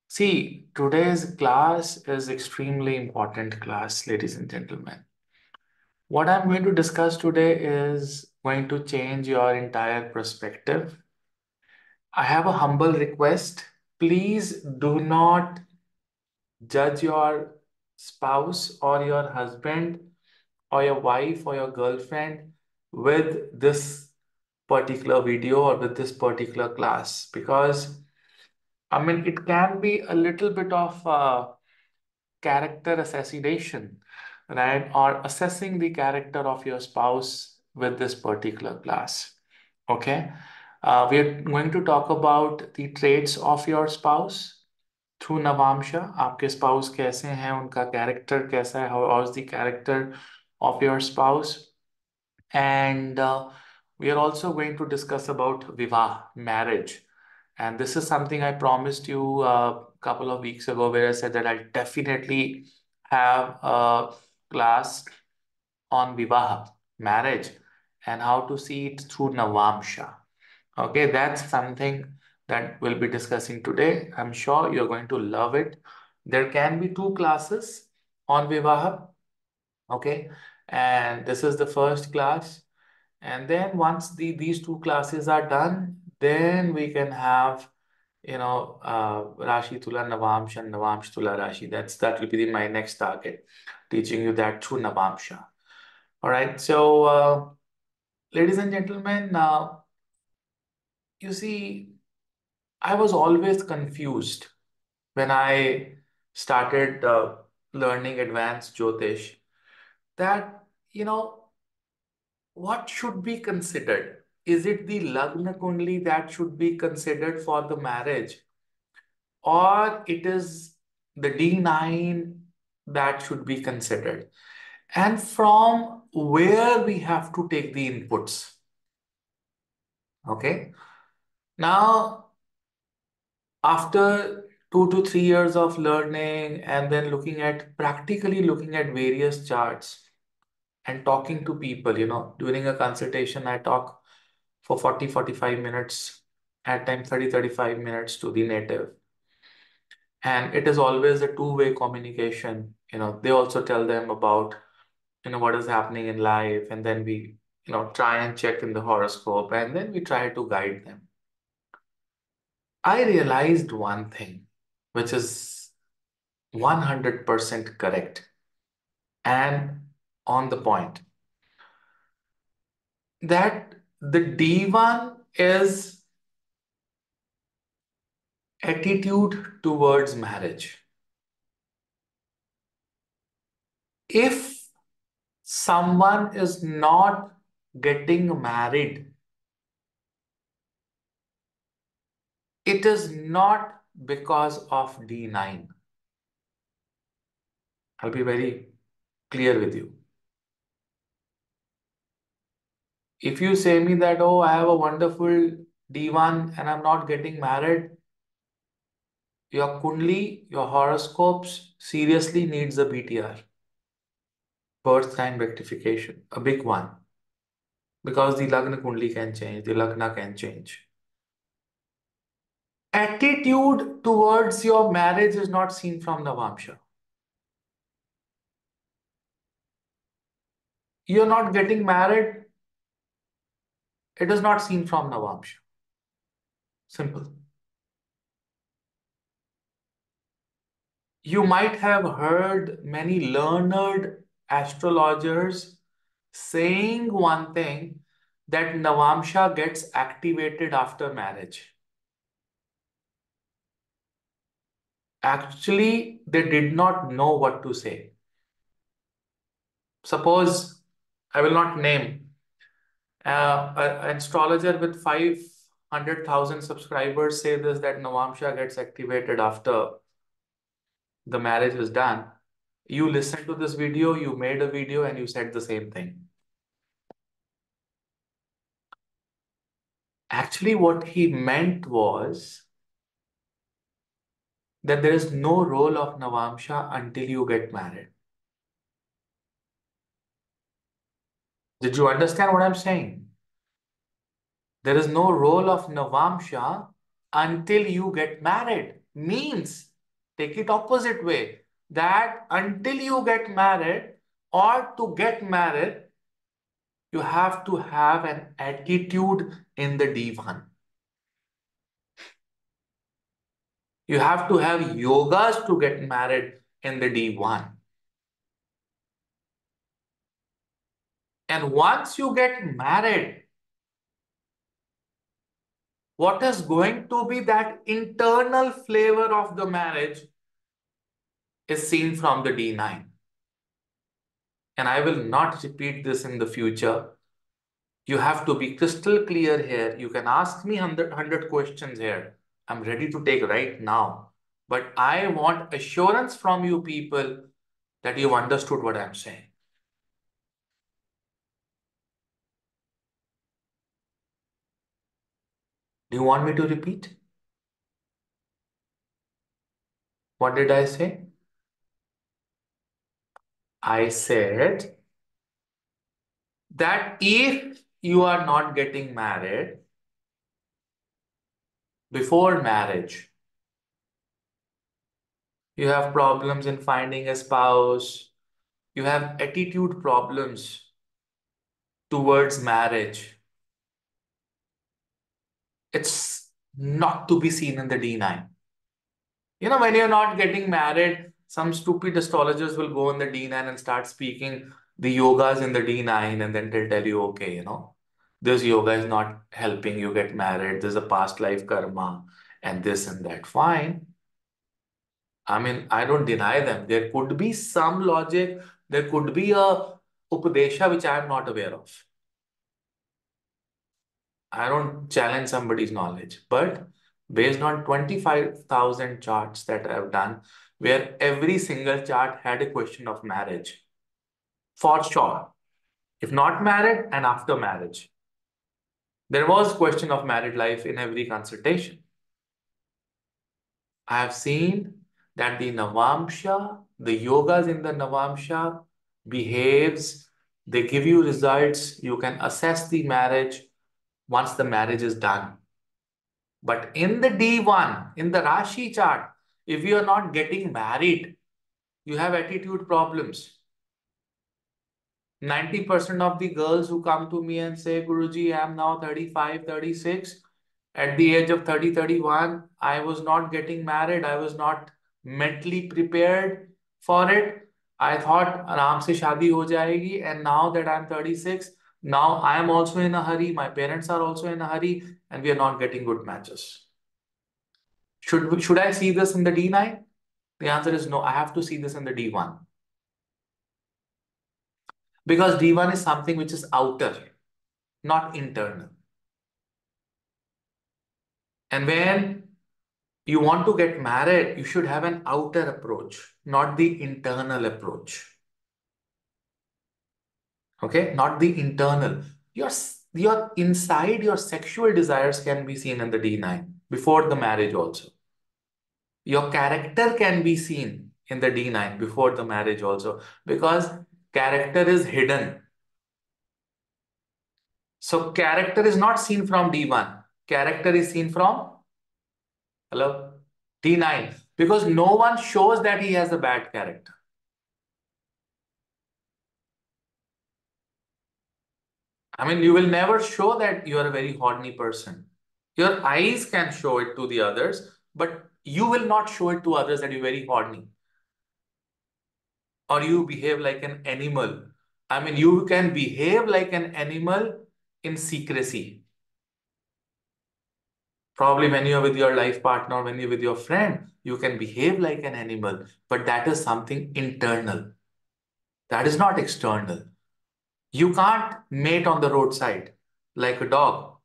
See, today's class is extremely important class, ladies and gentlemen. What I'm going to discuss today is going to change your entire perspective. I have a humble request. Please do not judge your spouse or your husband or your wife or your girlfriend with this particular video or with this particular class because it can be a little bit of character assassination, right? Or assessing the character of your spouse with this particular class. Okay. We are going to talk about the traits of your spouse through Navamsha. आपके spouse कैसे हैं, उनका character कैसा है, how is the character of your spouse? And we are also going to discuss about Vivah, marriage. And this is something I promised you a couple of weeks ago, where I said that I'll definitely have a class on Vivaha, marriage, and how to see it through Navamsha. Okay, that's something that we'll be discussing today. I'm sure you're going to love it. There can be two classes on Vivaha. Okay, and this is the first class. And then once these two classes are done, then we can have, Rashi Tula Navamsha and Navamsh Tula Rashi. That will be my next target, teaching you that through Navamsha. All right. So, ladies and gentlemen, you see, I was always confused when I started learning advanced Jyotish that, what should be considered? Is it the Lagna Kundli that should be considered for the marriage, or it is the D9 that should be considered? And from where we have to take the inputs? Okay. Now, after 2 to 3 years of learning and then practically looking at various charts and talking to people, during a consultation, I talk for 40 to 45 minutes, at times 30 to 35 minutes to the native. And it is always a two-way communication. They also tell them about, what is happening in life. And then we, try and check in the horoscope and then we try to guide them. I realized one thing, which is 100% correct and on the point, that the D1 is attitude towards marriage. If someone is not getting married, it is not because of D9. I'll be very clear with you. If you say me that, oh, I have a wonderful D1 and I'm not getting married, your Kundli, your horoscopes seriously needs a BTR, birth time rectification, a big one. Because the Lagna Kundli can change, the Lagna can change. Attitude towards your marriage is not seen from Navamsha. You're not getting married, it is not seen from Navamsha. Simple. You might have heard many learned astrologers saying one thing, that Navamsha gets activated after marriage. Actually, they did not know what to say. Suppose, I will not name, an astrologer with 500,000 subscribers say this, that Navamsha gets activated after the marriage is done. You listened to this video, you made a video, and you said the same thing. Actually, what he meant was that there is no role of Navamsha until you get married. Did you understand what I'm saying? There is no role of Navamsha until you get married. Means Take it opposite way. That until you get married or to get married, you have to have an attitude in the D1. You have to have yogas to get married in the D1. And once you get married, what is going to be that internal flavor of the marriage is seen from the D9. And I will not repeat this in the future. You have to be crystal clear here. You can ask me 100 questions here. I'm ready to take right now. But I want assurance from you people that you've understood what I'm saying. Do you want me to repeat? What did I say? I said that if you are not getting married before marriage, you have problems in finding a spouse, you have attitude problems towards marriage, it's not to be seen in the D9. When you're not getting married, some stupid astrologers will go in the D9 and start speaking the yogas in the D9, and then they'll tell you, okay, this yoga is not helping you get married. There's a past life karma and this and that. Fine. I mean, I don't deny them. There could be some logic. There could be a upadesha which I am not aware of. I don't challenge somebody's knowledge, but based on 25,000 charts that I've done, where every single chart had a question of marriage, for sure. If not married and after marriage, there was question of married life in every consultation. I have seen that the Navamsha, the yogas in the Navamsha behaves, they give you results, you can assess the marriage once the marriage is done. But in the D1, in the Rashi chart, if you are not getting married, you have attitude problems. 90% of the girls who come to me and say, Guruji, I am now 35, 36. At the age of 30, 31, I was not getting married. I was not mentally prepared for it. I thought aram se shadi ho jayegi. And now that I'm 36, now I am also in a hurry. My parents are also in a hurry and we are not getting good matches. Should I see this in the D9? The answer is no. I have to see this in the D1. Because D1 is something which is outer, not internal. And when you want to get married, you should have an outer approach, not the internal approach. Okay? Not the internal. Your inside, your sexual desires can be seen in the D9 before the marriage also. Your character can be seen in the D9 before the marriage also, because character is hidden. So character is not seen from D1. Character is seen from, hello, D9. Because no one shows that he has a bad character. I mean, you will never show that you are a very horny person. Your eyes can show it to the others, but you will not show it to others that you're very horny or you behave like an animal. I mean, you can behave like an animal in secrecy. Probably when you're with your life partner, when you're with your friend, you can behave like an animal, but that is something internal. That is not external. You can't mate on the roadside like a dog.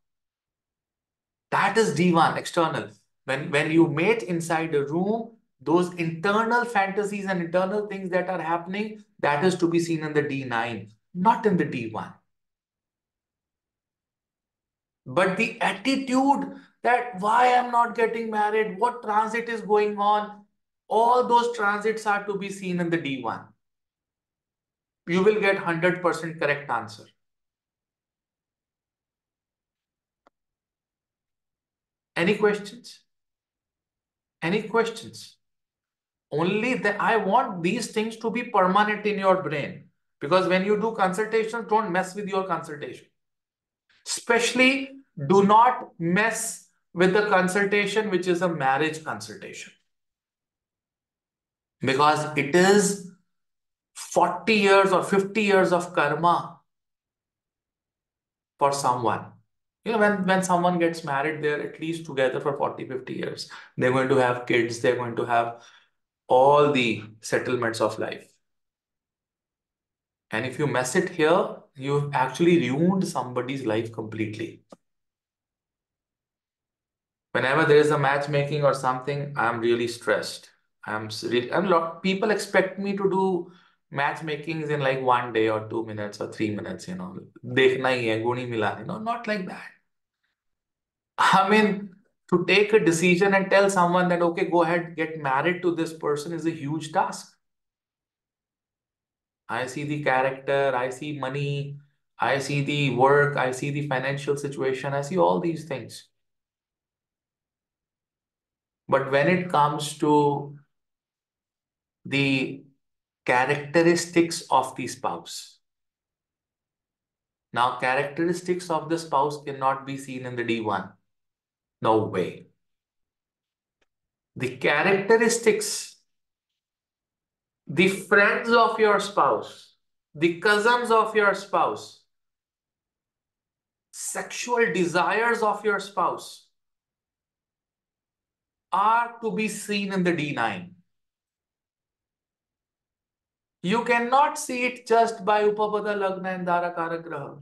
That is D1, external. When you mate inside a room, those internal fantasies and internal things that are happening, that is to be seen in the D9, not in the D1. But the attitude that why I'm not getting married, what transit is going on, all those transits are to be seen in the D1. You will get 100% correct answer. Any questions? Any questions? Only that I want these things to be permanent in your brain. Because when you do consultations, don't mess with your consultation. Especially do not mess with the consultation which is a marriage consultation. Because it is 40 years or 50 years of karma for someone. When someone gets married, they're at least together for 40, 50 years. They're going to have kids, they're going to have all the settlements of life. And if you mess it here, you've actually ruined somebody's life completely. Whenever there is a matchmaking or something, I'm really stressed. People expect me to do matchmakings in like 1 day or 2 minutes or 3 minutes, Dekhna hi hai, guni mila, not like that. I mean, to take a decision and tell someone that, okay, go ahead, get married to this person is a huge task. I see the character, I see money, I see the work, I see the financial situation, I see all these things. But when it comes to the characteristics of the spouse, now characteristics of the spouse cannot be seen in the D1. No way. The characteristics, the friends of your spouse, the cousins of your spouse, sexual desires of your spouse are to be seen in the D9. You cannot see it just by Upapada Lagna and Dharakara Graha.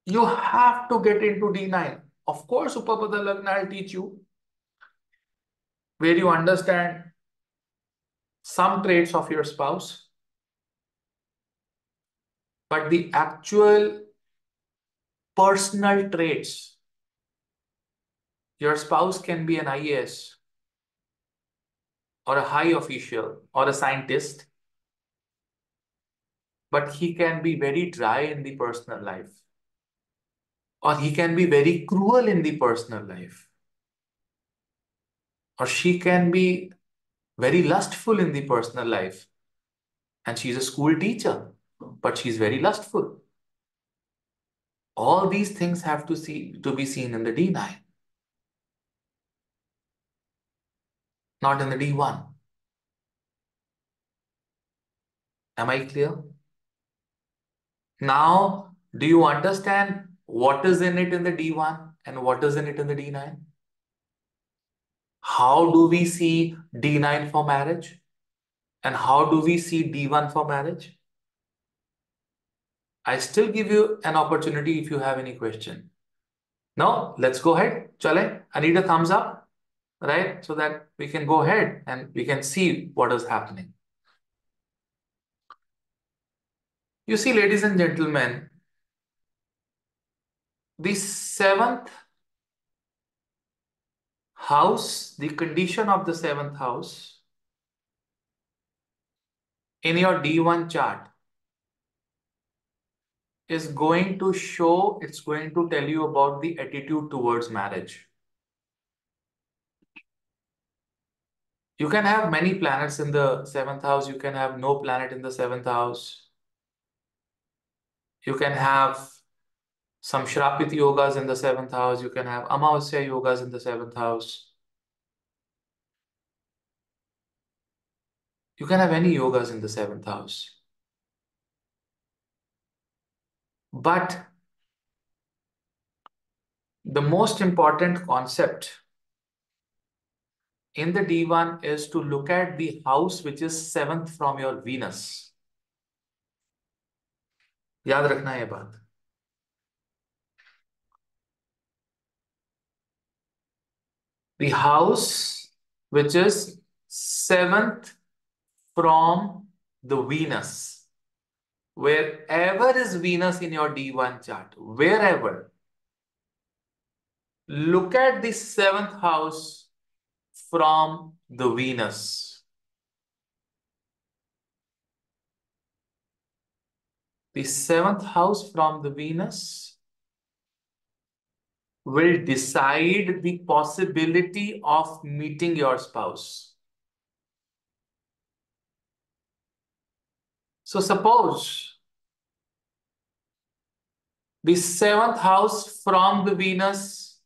You have to get into D9. Of course, Upapada Lagna will teach you where you understand some traits of your spouse, but the actual personal traits, your spouse can be an IAS or a high official or a scientist, but he can be very dry in the personal life, or he can be very cruel in the personal life, or she can be very lustful in the personal life, and she's a school teacher, but she's very lustful. All these things have to be seen in the D9, not in the D1. Am I clear? Now, do you understand what is in it in the D1 and what is in it in the D9? How do we see D9 for marriage? And how do we see D1 for marriage? I still give you an opportunity if you have any question. No, let's go ahead. Chale, I need a thumbs up, right? So that we can go ahead and we can see what is happening. You see, ladies and gentlemen, the seventh house, the condition of the seventh house in your D1 chart is going to show, it's going to tell you about the attitude towards marriage. You can have many planets in the seventh house. You can have no planet in the seventh house. You can have some Shrapit yogas in the seventh house. You can have Amavasya yogas in the seventh house. You can have any yogas in the seventh house. But the most important concept in the D1 is to look at the house which is seventh from your Venus. याद रखना ये बात. The house which is seventh from the Venus. Wherever is Venus in your D1 chart, wherever, look at the seventh house from the Venus. The seventh house from the Venus will decide the possibility of meeting your spouse. So suppose the seventh house from the Venus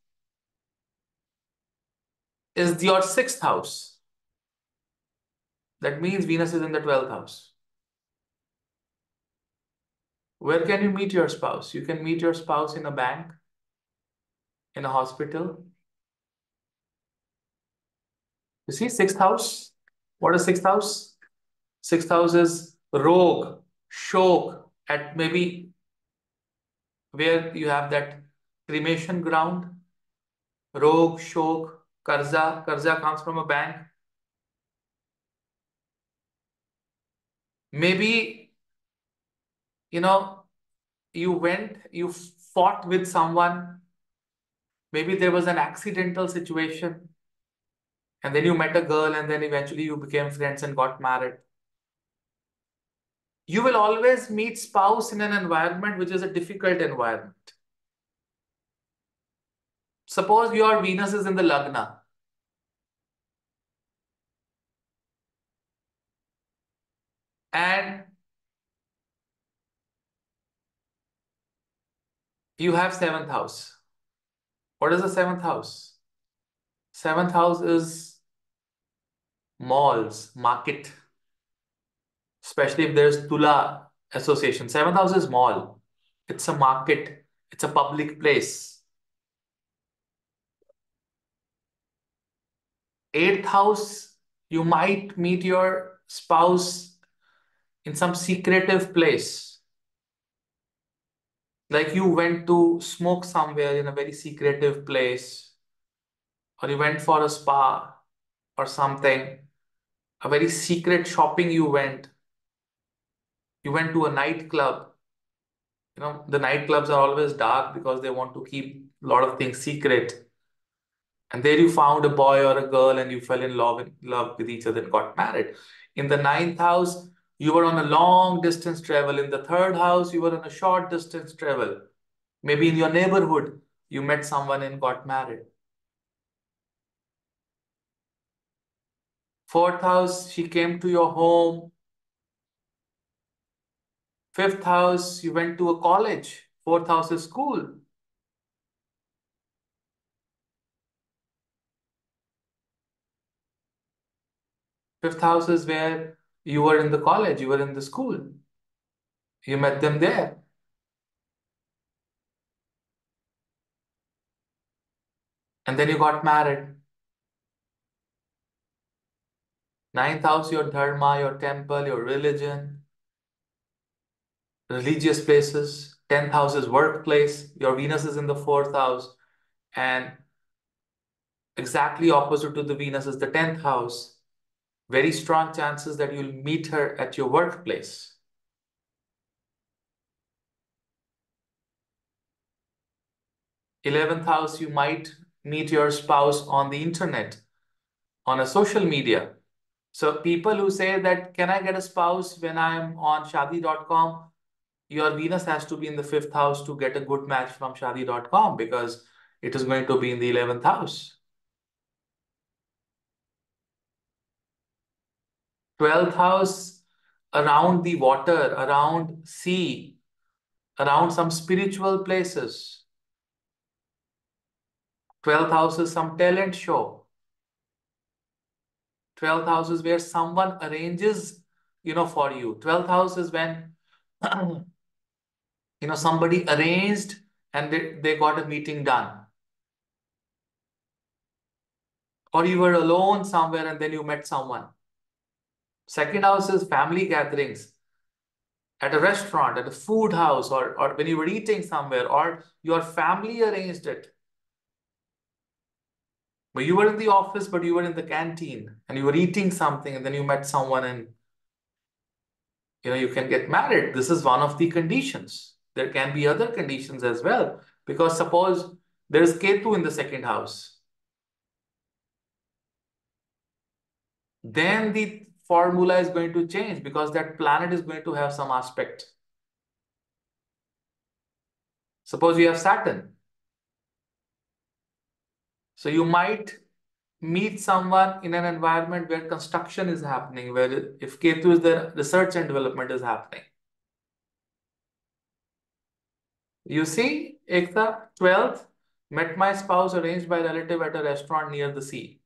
is your sixth house. That means Venus is in the 12th house. Where can you meet your spouse? You can meet your spouse in a bank, in a hospital. You see, sixth house. What is sixth house? Sixth house is rogue, shok, at maybe where you have that cremation ground. Rogue, shok, karza. Karza comes from a bank. Maybe, you know, you fought with someone. Maybe there was an accidental situation, and then you met a girl, and then eventually you became friends and got married. You will always meet spouse in an environment which is a difficult environment. Suppose your Venus is in the Lagna and you have seventh house. What is the seventh house? Seventh house is malls, market, especially if there's Tula association. Seventh house is mall. It's a market. It's a public place. Eighth house, you might meet your spouse in some secretive place. Like you went to smoke somewhere in a very secretive place, or you went for a spa or something, a very secret shopping you went to a nightclub. The nightclubs are always dark because they want to keep a lot of things secret. And there you found a boy or a girl and you fell in love with each other and got married. In the ninth house, you were on a long distance travel. In the third house, you were on a short distance travel. Maybe in your neighborhood, you met someone and got married. Fourth house, she came to your home. Fifth house, you went to a college. Fourth house is school. Fifth house is where you were in the college, you were in the school. You met them there. And then you got married. Ninth house, your dharma, your temple, your religion, religious places. 10th house is workplace. Your Venus is in the fourth house. And exactly opposite to the Venus is the 10th house. Very strong chances that you'll meet her at your workplace. 11th house, you might meet your spouse on the internet, on a social media. So people who say that, can I get a spouse when I'm on shadi.com? Your Venus has to be in the fifth house to get a good match from shadi.com because it is going to be in the 11th house. 12th house, around the water, around sea, around some spiritual places. 12th house is some talent show. 12th house is where someone arranges, for you. 12th house is when, somebody arranged and they got a meeting done. Or you were alone somewhere and then you met someone. Second house is family gatherings at a restaurant, at a food house, or when you were eating somewhere, or your family arranged it. But you were in the office, but you were in the canteen and you were eating something and then you met someone and you can get married. This is one of the conditions. There can be other conditions as well. Because suppose there is Ketu in the second house, then the formula is going to change because that planet is going to have some aspect. Suppose you have Saturn. So you might meet someone in an environment where construction is happening, where if Ketu is there, research and development is happening. You see, Ekta, 12th, met my spouse arranged by relative at a restaurant near the sea.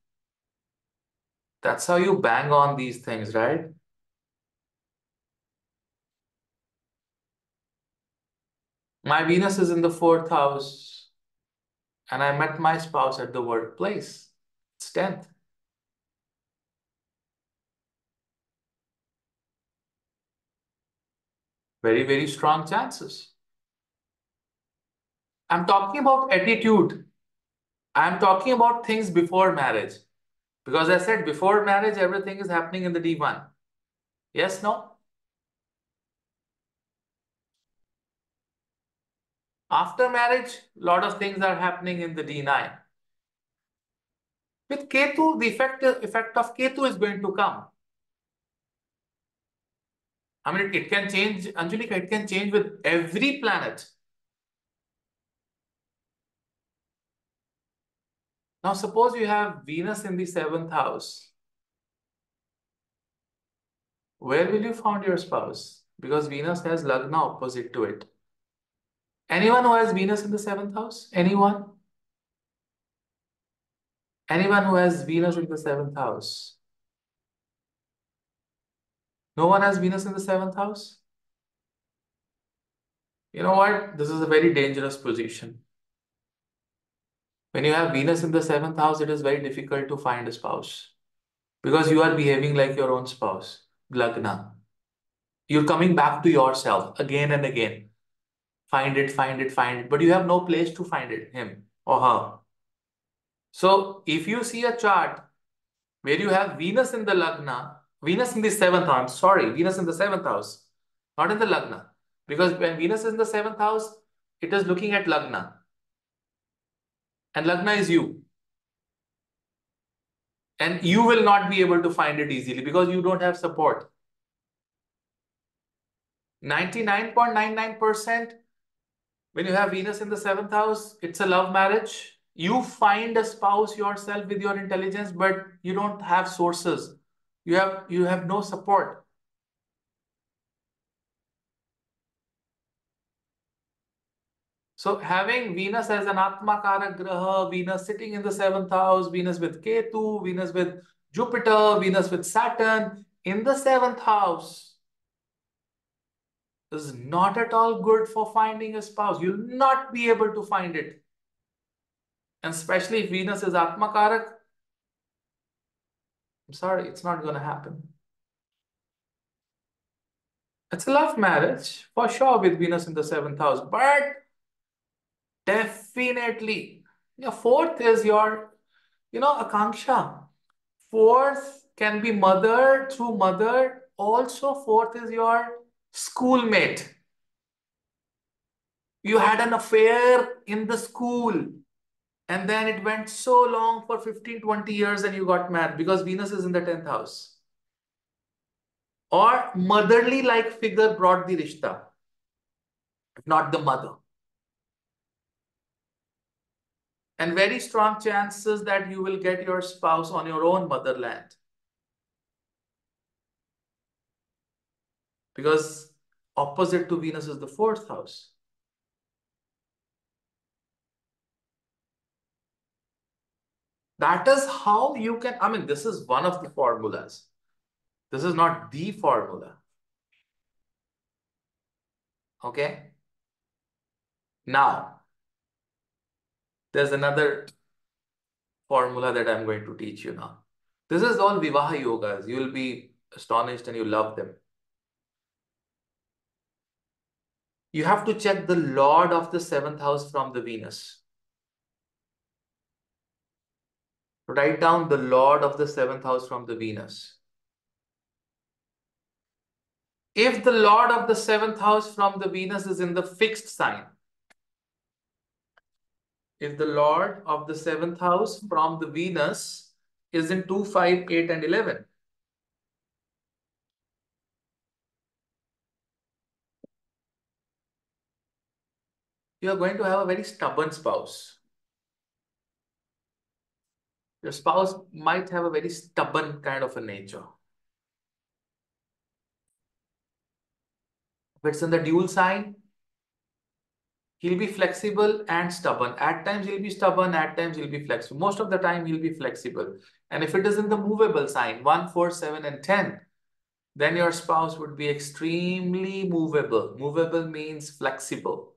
That's how you bang on these things, right? My Venus is in the fourth house, and I met my spouse at the workplace. It's 10th. Very, very strong chances. I'm talking about attitude. I'm talking about things before marriage. Because I said before marriage, everything is happening in the D1. Yes, no? After marriage, a lot of things are happening in the D9. With Ketu, the effect of Ketu is going to come. I mean, it can change, Anjulika, it can change with every planet. Now, suppose you have Venus in the seventh house. Where will you find your spouse? Because Venus has Lagna opposite to it. Anyone who has Venus in the seventh house? Anyone? Anyone who has Venus in the seventh house? No one has Venus in the seventh house? You know what? This is a very dangerous position. When you have Venus in the seventh house, it is very difficult to find a spouse because you are behaving like your own spouse. Lagna. You're coming back to yourself again and again. Find it, find it, find it. But you have no place to find it, him or her. So if you see a chart where you have Venus in the Lagna, Venus in the seventh house, sorry, Venus in the seventh house, not in the Lagna. Because when Venus is in the seventh house, it is looking at Lagna. And Lagna is you. And you will not be able to find it easily because you don't have support. 99.99% when you have Venus in the seventh house, it's a love marriage. You find a spouse yourself with your intelligence, but you don't have sources. You have no support. So having Venus as an Atmakara Graha, Venus sitting in the seventh house, Venus with Ketu, Venus with Jupiter, Venus with Saturn in the seventh house is not at all good for finding a spouse. You'll not be able to find it. And especially if Venus is Atmakarak, I'm sorry, it's not going to happen. It's a love marriage for sure with Venus in the seventh house, but definitely your fourth is your, Akanksha. Fourth can be mother through mother. Also, fourth is your schoolmate. You had an affair in the school and then it went so long for 15, 20 years and you got married because Venus is in the 10th house. Or motherly like figure brought the rishta, not the mother. And very strong chances that you will get your spouse on your own motherland. Because opposite to Venus is the fourth house. That is how you can, I mean, this is one of the formulas. This is not the formula. Okay. Now, there's another formula that I'm going to teach you now. This is all Vivaha yogas. You will be astonished and you love them. You have to check the Lord of the seventh house from the Venus. Write down the Lord of the seventh house from the Venus. If the Lord of the seventh house from the Venus is in the fixed sign, if the Lord of the seventh house from the Venus is in 2, 5, 8, and 11, you are going to have a very stubborn spouse. Your spouse might have a very stubborn kind of a nature. If it's in the dual sign, he'll be flexible and stubborn. At times he'll be stubborn, at times he'll be flexible. Most of the time he'll be flexible. And if it is in the movable sign, 1, 4, 7, and 10, then your spouse would be extremely movable. Movable means flexible.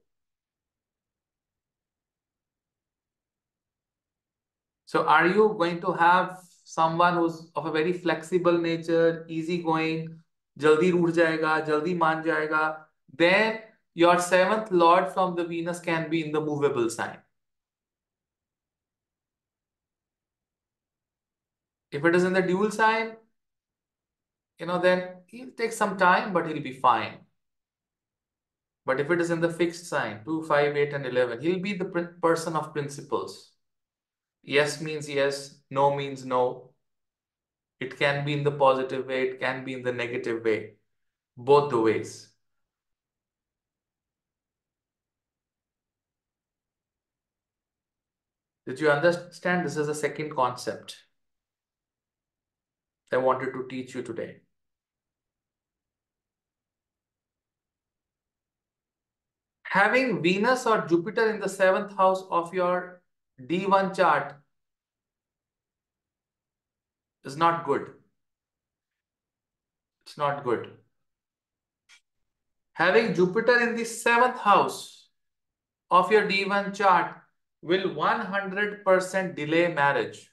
So are you going to have someone who's of a very flexible nature, easygoing, jaldi रूठ जाएगा, jaldi मान जाएगा? Then your seventh lord from the Venus can be in the movable sign. If it is in the dual sign, then he'll take some time, but he'll be fine. But if it is in the fixed sign, 2, 5, 8, and 11, he'll be the person of principles. Yes means yes, no means no. It can be in the positive way, it can be in the negative way, both the ways. Did you understand? This is the second concept I wanted to teach you today. Having Venus or Jupiter in the seventh house of your D1 chart is not good. It's not good. Having Jupiter in the seventh house of your D1 chart will 100% delay marriage.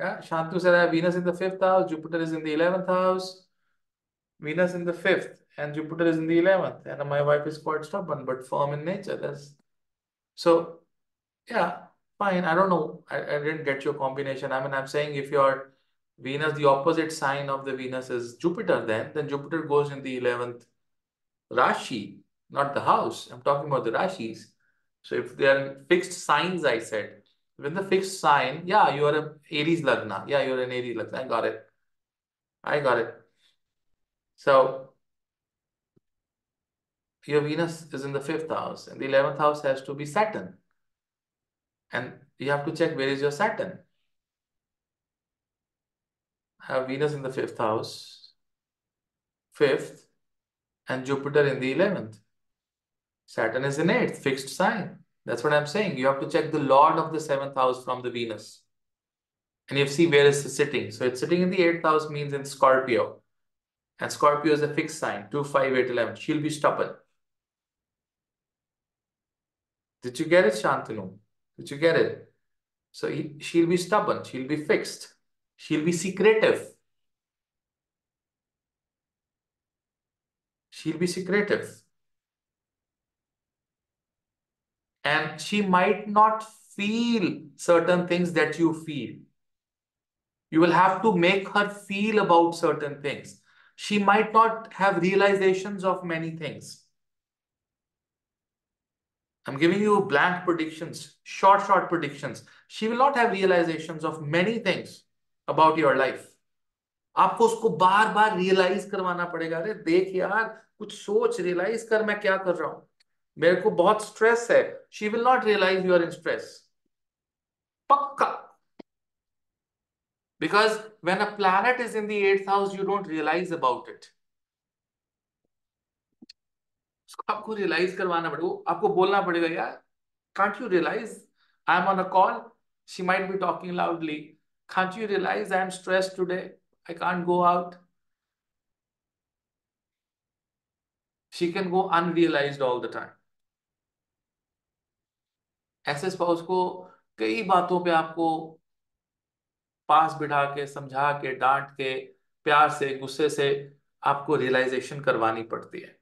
Yeah, Shantu said I have Venus in the fifth house, Jupiter is in the 11th house, Venus in the fifth, and Jupiter is in the 11th. And my wife is quite stubborn but firm in nature. So, yeah, fine. I don't know. I didn't get your combination. I mean, I'm saying if your Venus, the opposite sign of the Venus is Jupiter, then Jupiter goes in the 11th Rashi, not the house. I'm talking about the Rashis. So if they are fixed signs, I said, with the fixed sign, yeah, you are a Aries Lagna. Yeah, you're an Aries Lagna. I got it. I got it. So your Venus is in the fifth house, and the 11th house has to be Saturn. And you have to check where is your Saturn. I have Venus in the fifth house, fifth, and Jupiter in the 11th. Saturn is in eighth, fixed sign. That's what I'm saying. You have to check the Lord of the seventh house from the Venus. And you see where it's sitting. So it's sitting in the eighth house means in Scorpio. And Scorpio is a fixed sign, 2, 5, 8, 11. She'll be stubborn. Did you get it, Shantanu? Did you get it? So she'll be stubborn. She'll be fixed. She'll be secretive. She'll be secretive. And she might not feel certain things that you feel. You will have to make her feel about certain things. She might not have realizations of many things. I'm giving you blank predictions, short predictions. She will not have realizations of many things about your life. आपको उसको बार बार realise करवाना पड़ेगा. अरे देख यार, कुछ सोच, realise कर मैं क्या कर रहा हूं, मेरे को बहुत स्ट्रेस है. She will not realize you are in stress. पक्का. Because when a planet is in the eighth house, you don't realize about it. उसको आपको रियलाइज करवाना पड़ेगा, आपको बोलना पड़ेगा, यार can't you realize I'm on a call? She might be talking loudly. Can't you realize I'm stressed today? I can't go out. She can go unrealized all the time. ऐसे spouse को कई बातों पे आपको पास बिठा के, समझा के, डांट के, प्यार से, गुस्से से आपको रियलाइजेशन करवानी पड़ती है.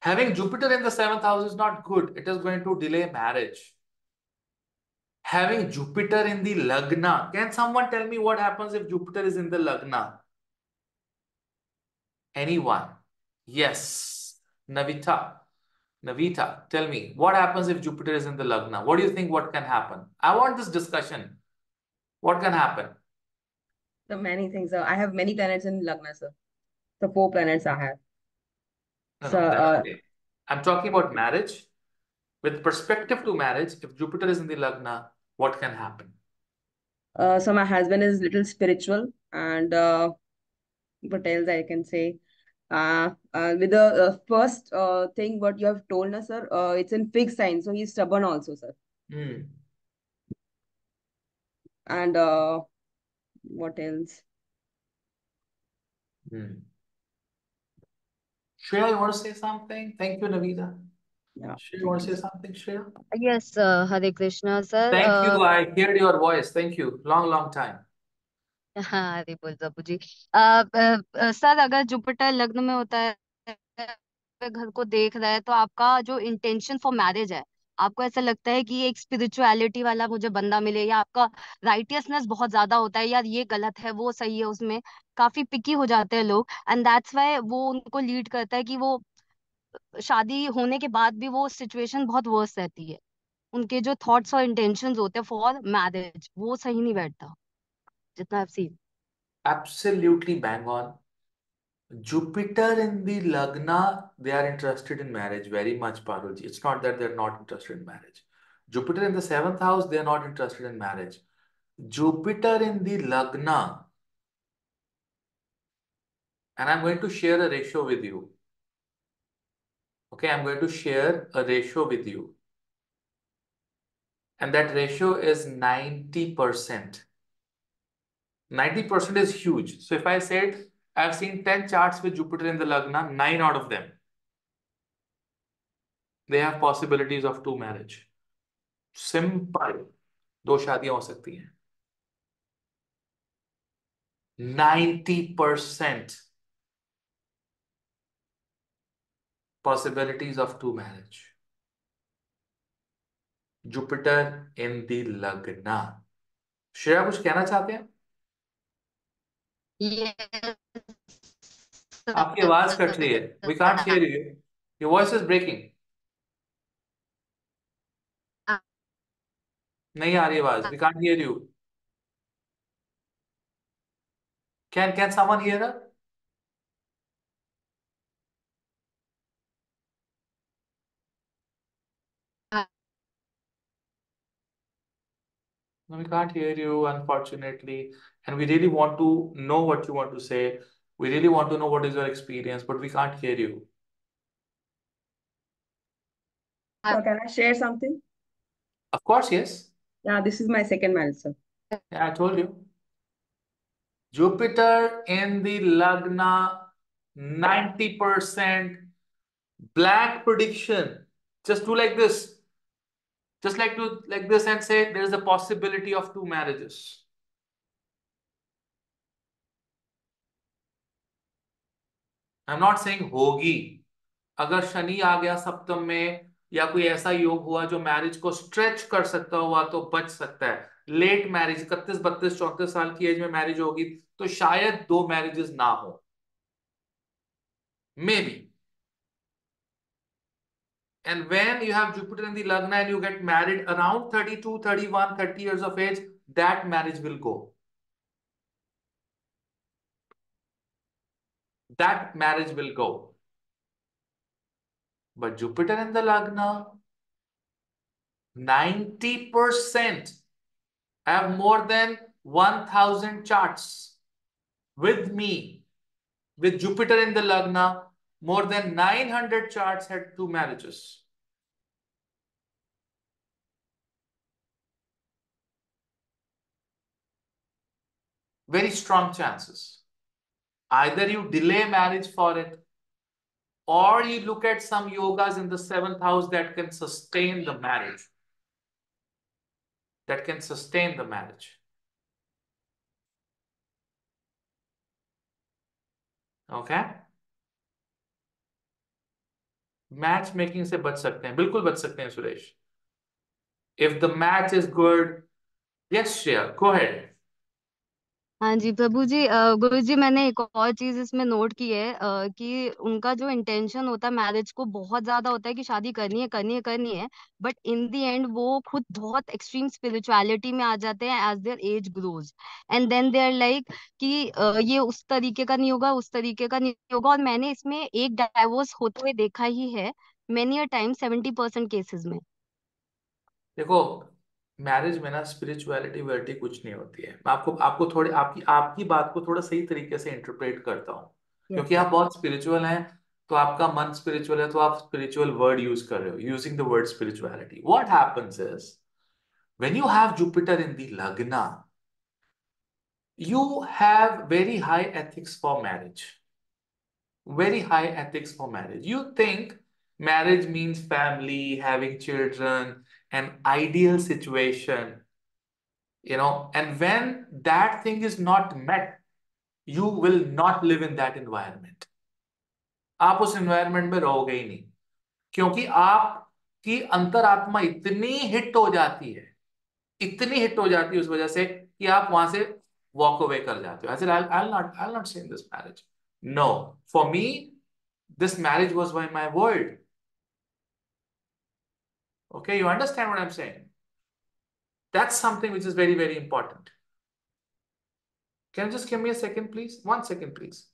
Having Jupiter in the seventh house is not good. It is going to delay marriage. Having Jupiter in the Lagna. Can someone tell me what happens if Jupiter is in the Lagna? Anyone? Yes. Navita, tell me, what happens if Jupiter is in the Lagna? What do you think what can happen? I want this discussion. What can happen? So many things. I have many planets in Lagna, sir. The four planets I have. No, So, no, that's okay. I'm talking about marriage. With perspective to marriage, if Jupiter is in the Lagna, what can happen? so my husband is little spiritual, and what else I can say? With the first thing what you have told us, sir, it's in fixed sign, so he's stubborn also, sir. Hmm. And what else? Hmm. Shreya, you want to say something? Thank you, Navita. Yeah, Shreya, you want thank to you, say sir. something, Shreya? Yes, Hare Krishna, sir. Thank you. I heard your voice. Thank you. Long, long time. हाँ अरे बोल बाबू जी sir अगर Jupiter लग्न में होता है घर को देख रहा है तो आपका जो इंटेंशन फॉर मैरिज है आपको ऐसा लगता है कि एक स्पिरिचुअलिटी वाला मुझे बंदा मिले या आपका राइटियसनेस बहुत ज्यादा होता है यार ये गलत है वो सही है उसमें काफी पिकी हो जाते हैं लोग एंड दैट्स वाई वो उनको लीड करता है कि वो शादी होने के बाद भी वो सिचुएशन बहुत वर्स रहती है उनके जो थॉट्स और इंटेंशंस होते हैं फॉर मैरिज वो सही नहीं बैठता जितना आप सी Absolutely bang on. Jupiter in the Lagna, they are interested in marriage very much, Parulji. It's not that they're not interested in marriage. Jupiter in the seventh house, they are not interested in marriage. Jupiter in the Lagna, and I'm going to share a ratio with you. Okay, I'm going to share a ratio with you. And that ratio is 90%. 90% is huge. So if I said I've seen 10 charts with Jupiter in the Lagna, 9 out of them, they have possibilities of two marriage. Simple. दो शादियां हो सकती हैं. 90% possibilities of two marriage. Jupiter in the Lagna. Shreya कुछ कहना चाहते हैं? Yes. आपकी आवाज कट रही है. We can't hear you. Your voice is breaking. नहीं आ रही आवाज. We can't hear you. Can someone hear her? No, we can't hear you, unfortunately. And we really want to know what you want to say. We really want to know what is your experience, but we can't hear you. So can I share something? Of course, yes. Yeah, this is my second marriage, sir. Yeah, I told you. Jupiter in the Lagna, 90% black prediction. Just do like this. Just like do like this and say there is a possibility of two marriages. I'm not saying होगी. अगर शनि आ गया सप्तम में या कोई ऐसा योग हुआ जो मैरिज को स्ट्रेच कर सकता हुआ तो बच सकता है. लेट मैरिज 31 32 34 साल की एज में मैरिज होगी तो शायद दो मैरिजेस ना हो. May be. And when you have Jupiter in the Lagna and you get married around 32 31 30 years of age, that marriage will go. That marriage will go. But Jupiter in the Lagna, 90% have more than 1000 charts with me. With Jupiter in the Lagna, more than 900 charts had two marriages. Very strong chances. Either you delay marriage for it, or you look at some yogas in the seventh house that can sustain the marriage. That can sustain the marriage. Okay? Match making से बच सकते हैं. बिल्कुल बच सकते हैं Suresh. If the match is good, yes, Shreya, go ahead. हाँ जी प्रभु जी। गुरु जी, मैंने एक और चीज इसमें नोट की है, कि उनका जो इंटेंशन होता है मैरिज को बहुत ज्यादा होता है कि शादी करनी है करनी है करनी है, बट इन द एंड वो खुद बहुत एक्सट्रीम स्पिरिचुअलिटी में आ जाते हैं as there as grows, and then they are like कि ये उस तरीके का नहीं होगा, उस तरीके का नहीं होगा। और मैंने इसमें एक डाइवोर्स होते हुए देखा ही है, मेनी अ टाइम, 70% केसेस में। देखो, मैरिज में ना स्पिरिचुअलिटी वर्टी कुछ नहीं होती है। मैं आपको आपको थोड़ी आपकी आपकी बात को थोड़ा सही तरीके से इंटरप्रेट करता हूँ, Yes, क्योंकि sir. आप बहुत स्पिरिचुअल हैं। तो आपका मन स्पिरिचुअल है, तो आप स्पिरिचुअल वर्ड यूज कर रहे हो, using the word spirituality. What happens is when you have Jupiter in the लग्ना, you have very high ethics for marriage. Very high ethics for marriage. You think marriage means family, having children, an ideal situation, and when that thing is not met, you will not live in that environment. आप उस environment में रहोगे ही नहीं, क्योंकि आपकी अंतरात्मा इतनी hit हो जाती है, इतनी हिट हो जाती है उस वजह से कि आप वहां से वॉक अवे कर जाते हो। I said I'll not stay in this marriage. No, for me this marriage was my world. Okay, you understand what I'm saying? That's something which is very, very important. Can you just give me a second, please? 1 second, please.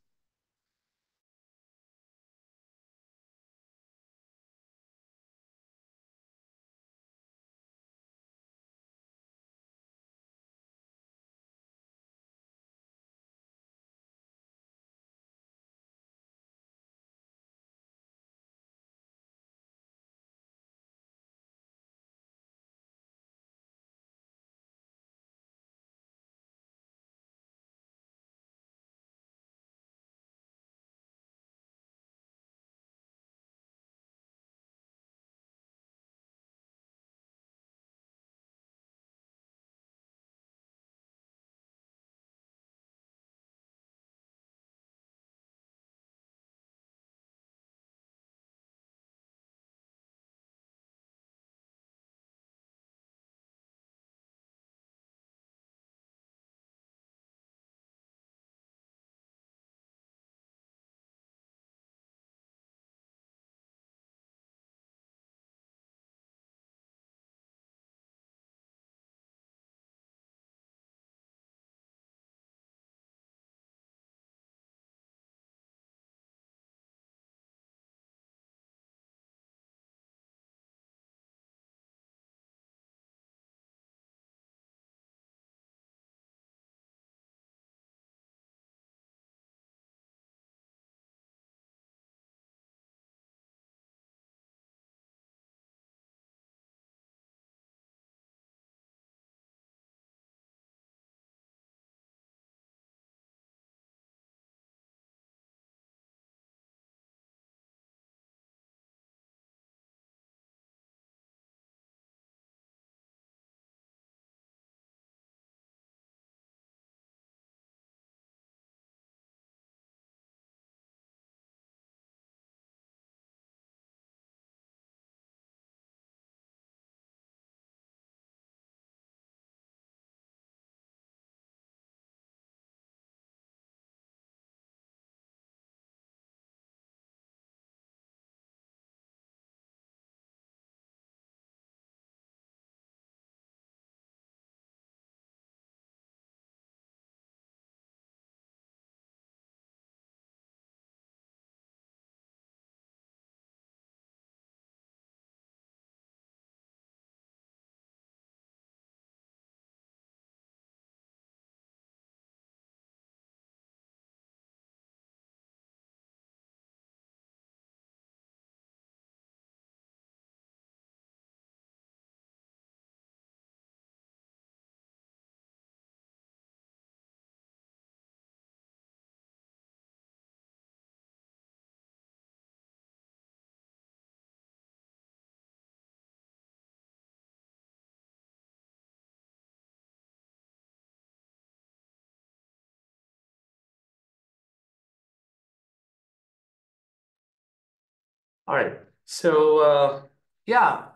All right. So, yeah,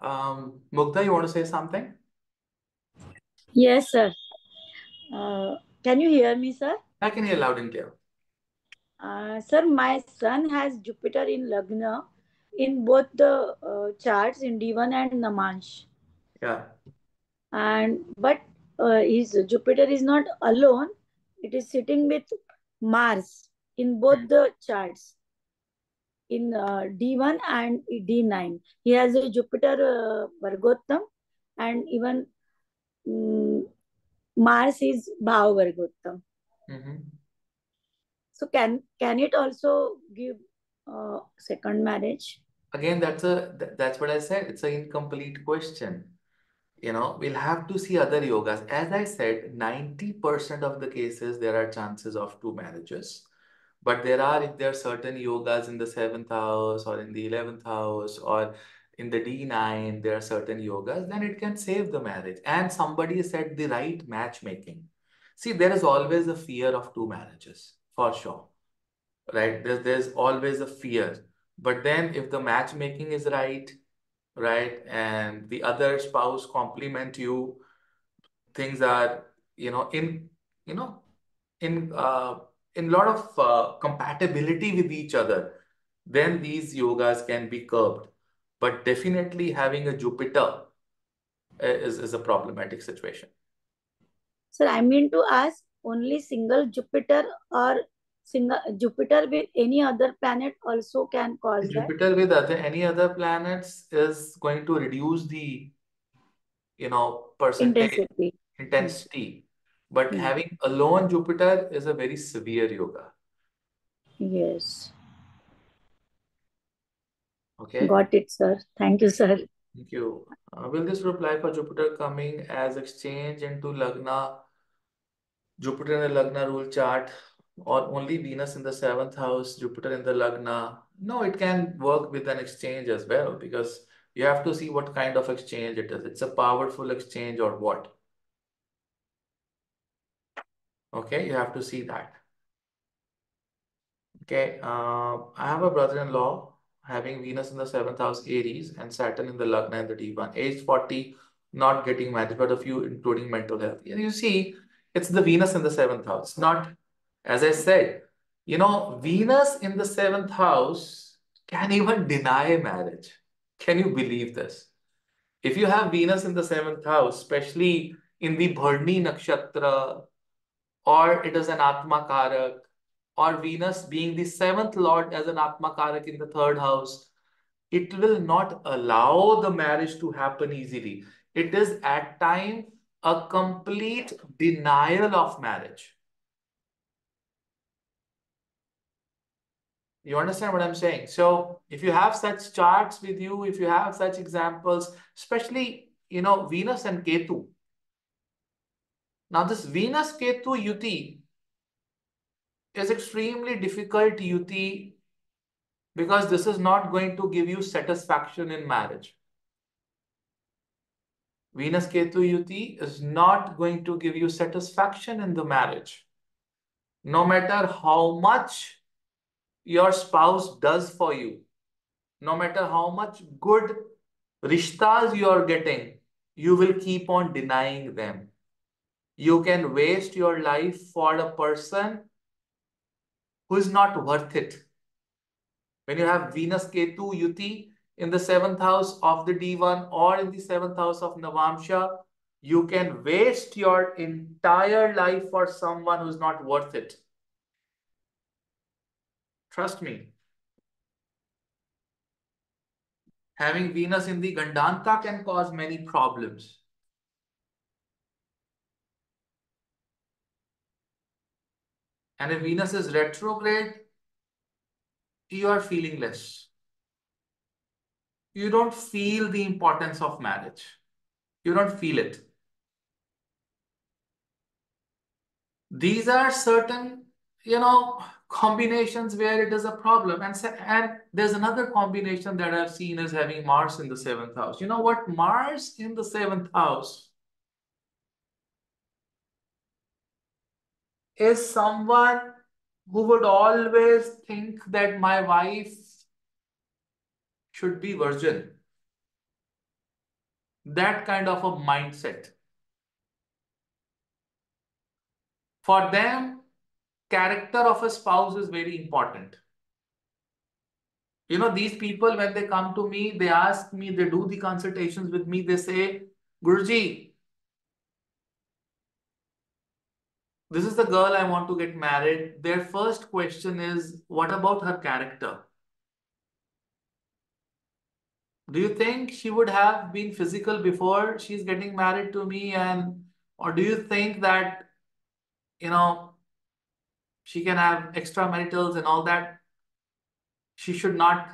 Mugdha, you want to say something? Yes, sir. Uh, Can you hear me, sir? I can hear loud and clear. Sir, my son has Jupiter in Lagna in both the charts in D1 and Namansh. Yeah. And but his Jupiter is not alone; it is sitting with Mars in both the charts in D1 and D9. He has a Jupiter Vargottam, and even mm, Mars is Bhav Vargottam. Mm-hmm. So can it also give second marriage? Again, that's what I said. It's an incomplete question. We'll have to see other yogas. As I said, 90% of the cases there are chances of two marriages. But if there are certain yogas in the seventh house or in the 11th house or in the D9, there are certain yogas, then it can save the marriage. And somebody said the right matchmaking. See, there is always a fear of two marriages, for sure, right? There's always a fear. But then if the matchmaking is right, and the other spouse complement you, things are, you know, in, you know, in lot of compatibility with each other, then these yogas can be curbed. But definitely having a Jupiter is a problematic situation. Sir, I mean to ask only single Jupiter or single Jupiter with any other planet also can cause that Jupiter with any other planets is going to reduce the, percentage intensity. Hmm. intensity. But Hmm. having alone Jupiter is a very severe yoga. Yes. Okay. Got it, sir. Thank you, sir. Thank you. Will this reply for Jupiter coming as exchange into Lagna, Jupiter in the Lagna rule chart, or only Venus in the seventh house, Jupiter in the Lagna? No, it can work with an exchange as well, because you have to see what kind of exchange it is. It's a powerful exchange or what? Okay, you have to see that. Okay, I have a brother-in-law having Venus in the seventh house, Aries, and Saturn in the Lagna and the D1. Age 40, not getting married, but a few including mental health. You see, it's the Venus in the seventh house, not, as I said, Venus in the seventh house can even deny marriage. Can you believe this? If you have Venus in the seventh house, especially in the Bharni nakshatra, or it is an Atma Karak, or Venus being the seventh lord as an Atma Karak in the third house, it will not allow the marriage to happen easily. It is at time a complete denial of marriage. You understand what I'm saying? So if you have such charts with you, if you have such examples, especially, Venus and Ketu. Now this Venus Ketu Yuti is extremely difficult Yuti, because this is not going to give you satisfaction in marriage. Venus Ketu Yuti is not going to give you satisfaction in the marriage. No matter how much your spouse does for you, no matter how much good rishtas you are getting, you will keep on denying them. You can waste your life for a person who is not worth it. When you have Venus Ketu Yuti in the seventh house of the D1 or in the seventh house of Navamsha, you can waste your entire life for someone who's not worth it. Trust me. Having Venus in the Gandanta can cause many problems. And if Venus is retrograde, you are feeling less. You don't feel the importance of marriage. You don't feel it. These are certain, combinations where it is a problem. And there's another combination that I've seen as having Mars in the seventh house. You know what? Mars in the seventh house is someone who would always think that my wife should be virgin. That kind of a mindset. For them, character of a spouse is very important. These people, when they come to me, they ask me, they do the consultations with me, they say, Guruji, this is the girl I want to get married. Their first question is, what about her character? Do you think she would have been physical before she's getting married to me? Or do you think that, you know, she can have extramaritals and all that? She should not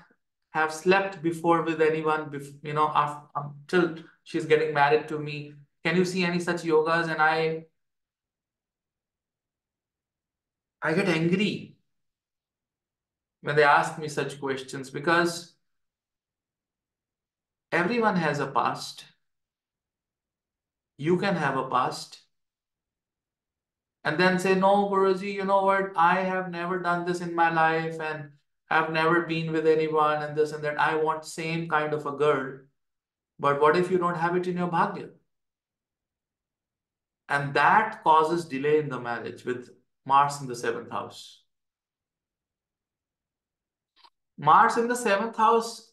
have slept before with anyone, until she's getting married to me. Can you see any such yogas? And I get angry when they ask me such questions, because everyone has a past. You can have a past. And then say, no, Guruji, you know what? I have never done this in my life and I've never been with anyone and this and that. I want same kind of a girl. But what if you don't have it in your bhagya? And that causes delay in the marriage with Mars in the seventh house. Mars in the seventh house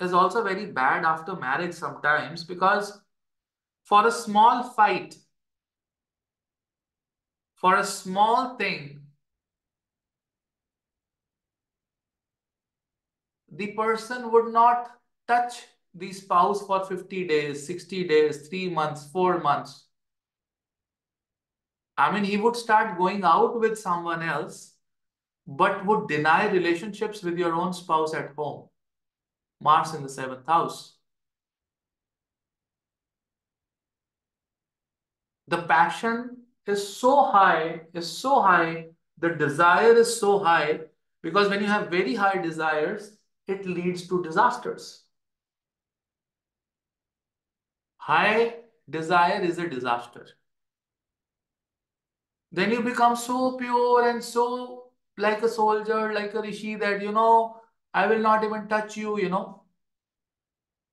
is also very bad after marriage sometimes, because for a small fight, for a small thing, the person would not touch the spouse for 50 days, 60 days, 3 months, 4 months. I mean, he would start going out with someone else, but would deny relationships with your own spouse at home. Mars in the seventh house. The passion is so high, the desire is so high, because when you have very high desires, it leads to disasters. High desire is a disaster. Then you become so pure and so like a soldier, like a rishi, that, I will not even touch you,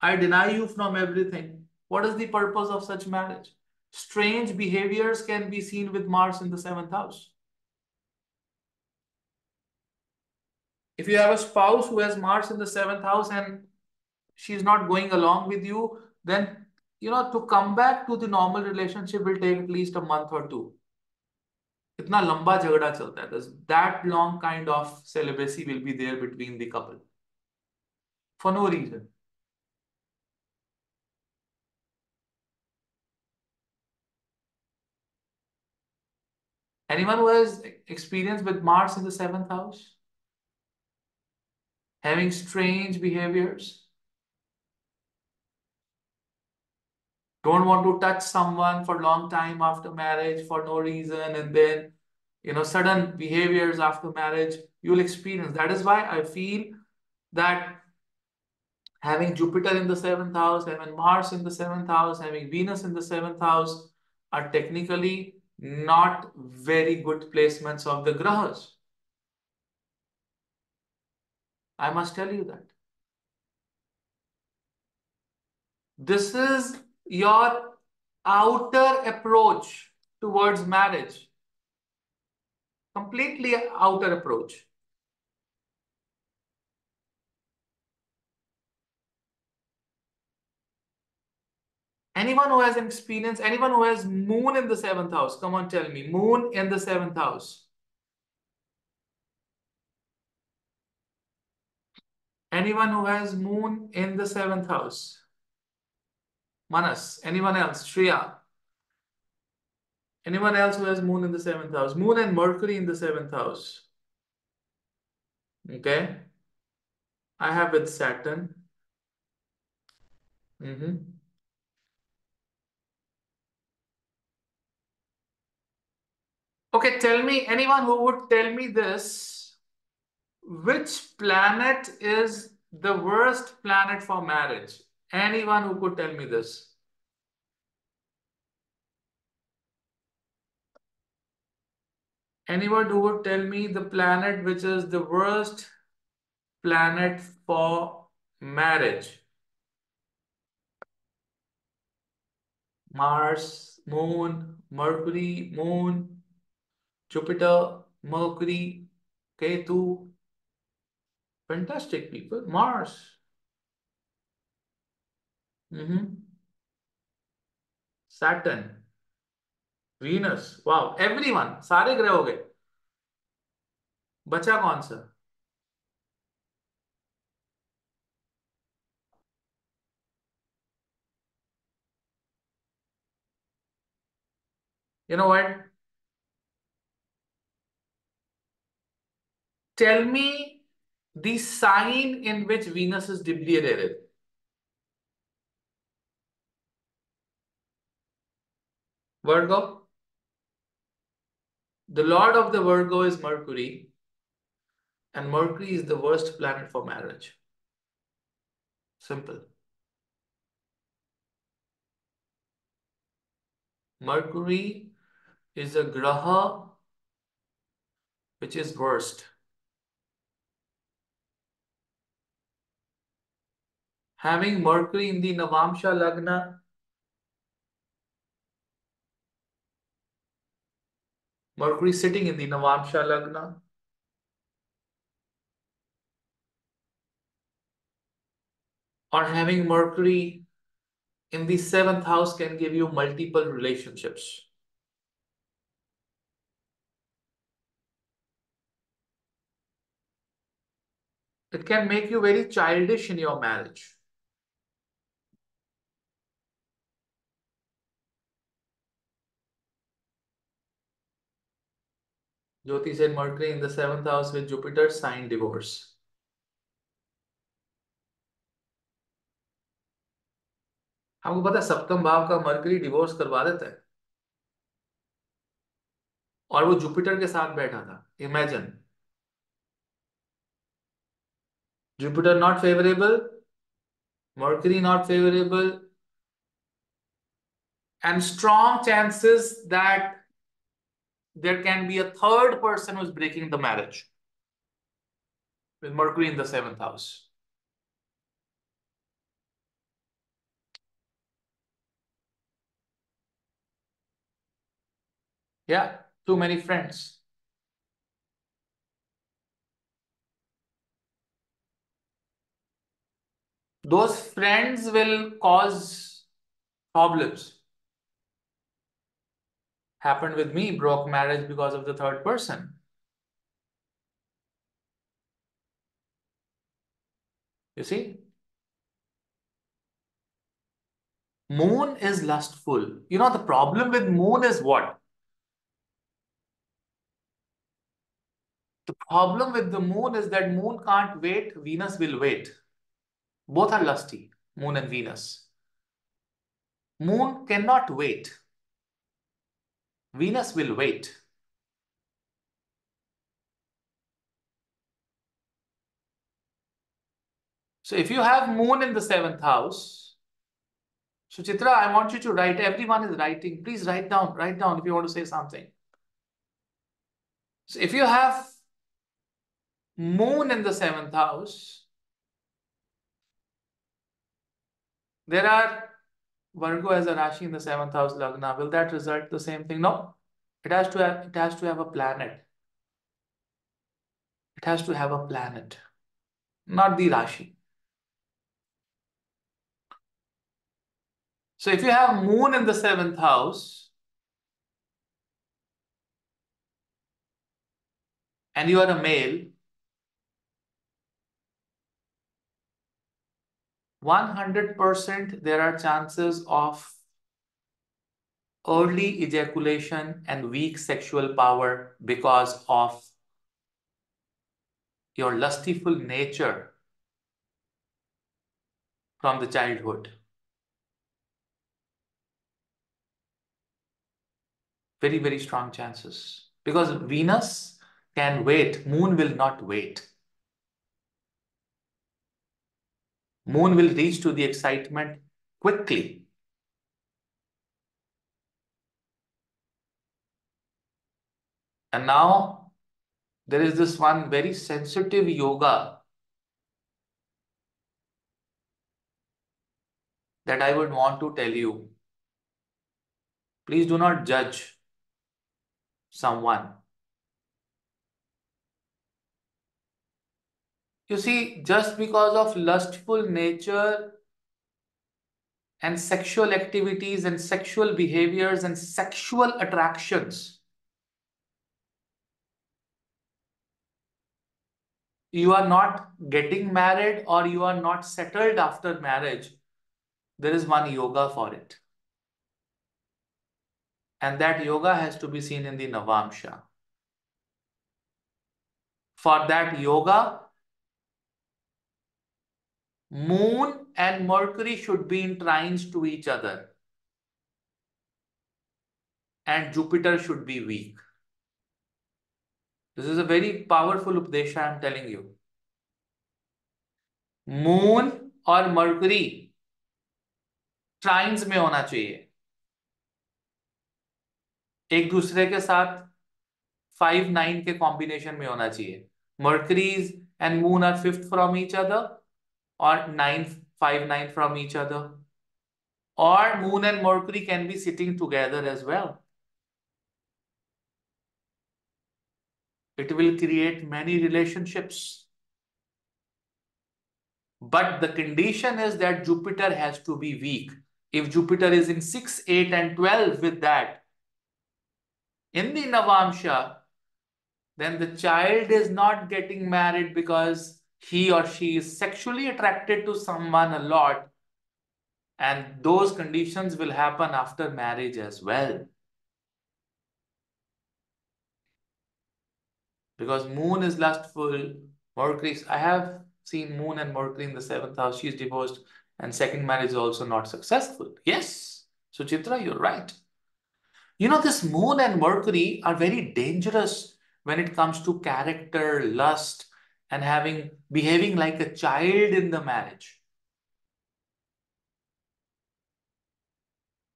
I deny you from everything. What is the purpose of such marriage? Strange behaviors can be seen with Mars in the seventh house. If you have a spouse who has Mars in the seventh house and she's not going along with you, then, to come back to the normal relationship will take at least a month or two. इतना लंबा झगड़ा चलता है. That long kind of celibacy will be there between the couple for no reason. Anyone who has experience with Mars in the seventh house, having strange behaviors, don't want to touch someone for a long time after marriage for no reason, and then, sudden behaviors after marriage, you'll experience. That is why I feel that having Jupiter in the seventh house, having Mars in the seventh house, having Venus in the seventh house are technically not very good placements of the grahas. I must tell you that. This is your outer approach towards marriage. Completely outer approach. Anyone who has experience, anyone who has moon in the seventh house, come on, tell me. Moon in the seventh house. Anyone who has moon in the seventh house. Manas. Anyone else? Shreya. Anyone else who has moon in the seventh house? Moon and Mercury in the seventh house. Okay. I have with Saturn. Okay, tell me, anyone who would tell me this, which planet is the worst planet for marriage? Anyone who could tell me this? Anyone who would tell me the planet which is the worst planet for marriage? Mars, Moon, Mercury, Moon. Jupiter, Mercury, Ketu, fantastic people. Mars, Saturn, Venus. Wow, everyone, सारे ग्रह हो गए. बचा कौन सा? You know what? Tell me the sign in which Venus is debilitated. Virgo. The lord of the Virgo is Mercury, and Mercury is the worst planet for marriage. Simple. Mercury is a graha which is worst. Having Mercury in the Navamsha Lagna, Mercury sitting in the Navamsha Lagna, or having Mercury in the seventh house can give you multiple relationships. It can make you very childish in your marriage. Jyoti said Mercury in the seventh house with Jupiter, sign divorce. हमको पता है सप्तम भाव का mercury divorce करवा देता है, और वो जुपिटर के साथ बैठा था. Imagine. Jupiter not favorable, Mercury not favorable, and strong chances that there can be a third person who's breaking the marriage with Mercury in the seventh house. Yeah, too many friends. Those friends will cause problems. Happened with me, broke marriage because of the third person. You see? Moon is lustful. You know, the problem with moon is what? The problem with the moon is that moon can't wait, Venus will wait. Both are lusty, moon and Venus. Moon cannot wait. Venus will wait. So if you have moon in the seventh house, so Chitra, I want you to write. Everyone is writing. Please write down if you want to say something. So if you have moon in the seventh house, there are Virgo as a Rashi in the seventh house Lagna. Will that result the same thing? No. It has to have a planet. It has to have a planet, not the Rashi. So if you have moon in the seventh house and you are a male, 100% there are chances of early ejaculation and weak sexual power because of your lustful nature from the childhood. Very, very strong chances. Because Venus can wait, moon will not wait. Moon will reach to the excitement quickly. And now there is this one very sensitive yoga that I would want to tell you. Please do not judge someone You see, just because of lustful nature and sexual activities and sexual behaviors and sexual attractions, you are not getting married or you are not settled after marriage, there is one yoga for it. And that yoga has to be seen in the Navamsha. For that yoga, Moon and Mercury should be in trines to each other. And Jupiter should be weak. This is a very powerful Updesha I am telling you. Moon और Mercury ट्राइन्स में होना चाहिए, एक दूसरे के साथ 5-9 के combination में होना चाहिए. Mercury's and Moon are fifth from each other or 9-5-9 from each other. Or Moon and Mercury can be sitting together as well. It will create many relationships. But the condition is that Jupiter has to be weak. If Jupiter is in 6, 8 and 12 with that, in the Navamsha, then the child is not getting married because he or she is sexually attracted to someone a lot. And those conditions will happen after marriage as well. Because Moon is lustful, Mercury, I have seen Moon and Mercury in the 7th house. She's divorced and second marriage is also not successful. Yes, Suchitra, you're right. You know, this Moon and Mercury are very dangerous when it comes to character, lust, and behaving like a child in the marriage.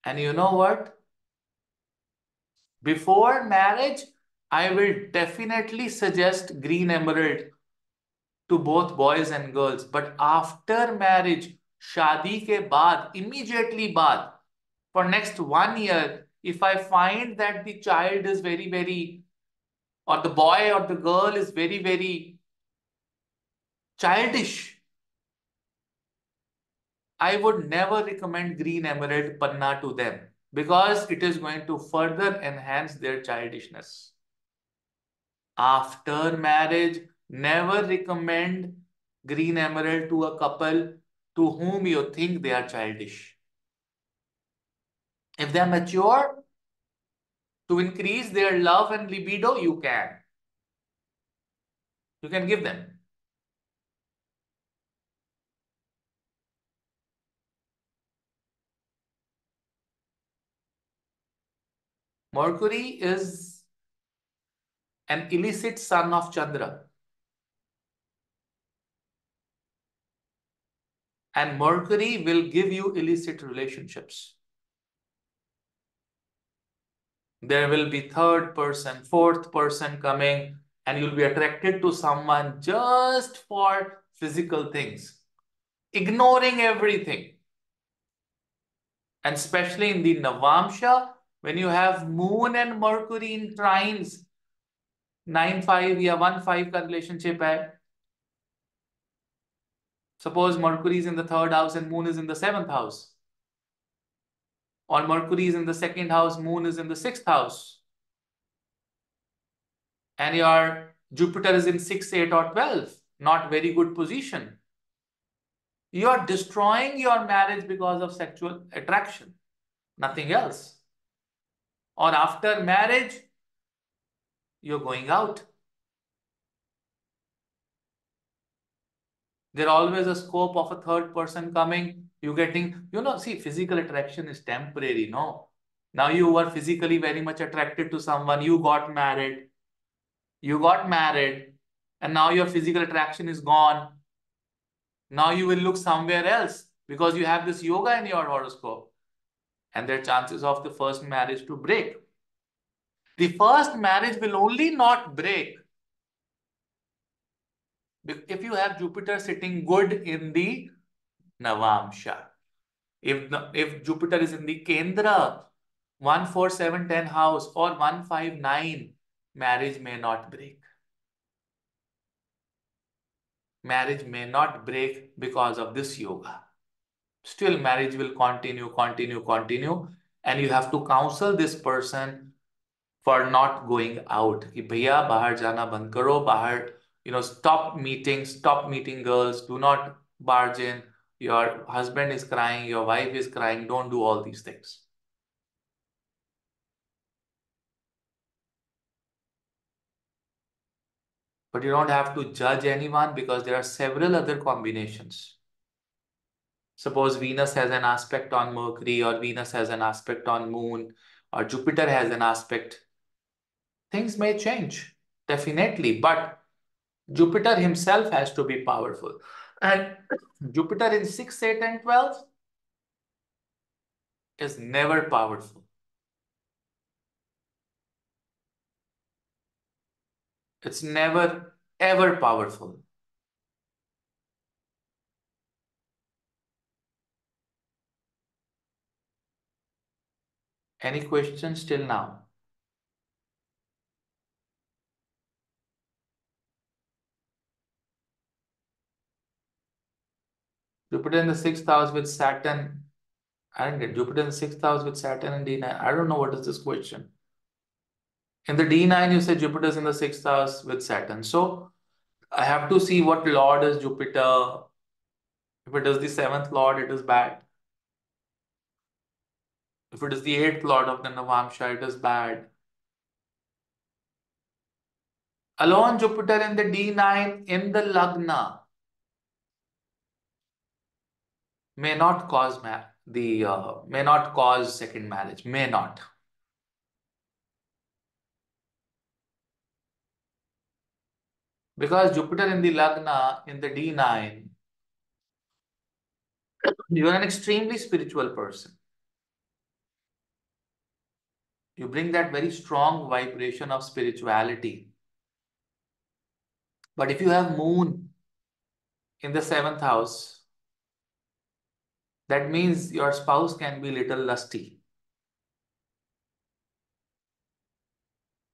And you know what? Before marriage, I will definitely suggest green emerald to both boys and girls. But after marriage, shadi ke baad, immediately baad, for next 1 year, if I find that the child is very, or the boy or the girl is very childish, I would never recommend green emerald panna to them because it is going to further enhance their childishness. After marriage, never recommend green emerald to a couple to whom you think they are childish. If they are mature, to increase their love and libido, you can. You can give them. Mercury is an illicit son of Chandra. And Mercury will give you illicit relationships. There will be third person, fourth person coming, and you'll be attracted to someone just for physical things, ignoring everything. And especially in the Navamsha, when you have Moon and Mercury in trines, 9-5 या 1-5 का relationship है. Suppose Mercury is in the 3rd house and Moon is in the 7th house. Or Mercury is in the 2nd house, Moon is in the 6th house. And your Jupiter is in 6, 8 or 12. Not very good position. You are destroying your marriage because of sexual attraction. Nothing else. Or after marriage, you're going out. There's always a scope of a third person coming. You getting, see, physical attraction is temporary, no? Now you were physically very much attracted to someone. You got married. And now your physical attraction is gone. Now you will look somewhere else because you have this yoga in your horoscope. And there are chances of the first marriage to break. The first marriage will only not break if you have Jupiter sitting good in the Navamsha. If Jupiter is in the Kendra, 1, 4, 7, 10 house or 1, 5, 9, marriage may not break. marriage may not break because of this yoga. Still, marriage will continue, and you have to counsel this person for not going out. कि भैया बाहर जाना बंद करो, बाहर, stop meeting girls, do not barge in. Your husband is crying, your wife is crying, don't do all these things. But you don't have to judge anyone because there are several other combinations. Suppose Venus has an aspect on Mercury, or Venus has an aspect on Moon, or Jupiter has an aspect. Things may change, definitely, but Jupiter himself has to be powerful. And Jupiter in 6, 8, and 12 is never powerful. It's never, ever powerful. Any questions till now? Jupiter in the 6th house with Saturn. I didn't get Jupiter in the 6th house with Saturn and D9. I don't know what is this question. In the D9, you say Jupiter is in the 6th house with Saturn. So I have to see what lord is Jupiter. If it is the 7th lord, it is bad. If it is the 8th lord of the Navamsha, it is bad. Alone Jupiter in the D9 in the Lagna may not cause may not cause second marriage. May not. Because Jupiter in the Lagna in the D9, you are an extremely spiritual person. You bring that very strong vibration of spirituality. But if you have Moon in the 7th house, that means your spouse can be little lusty.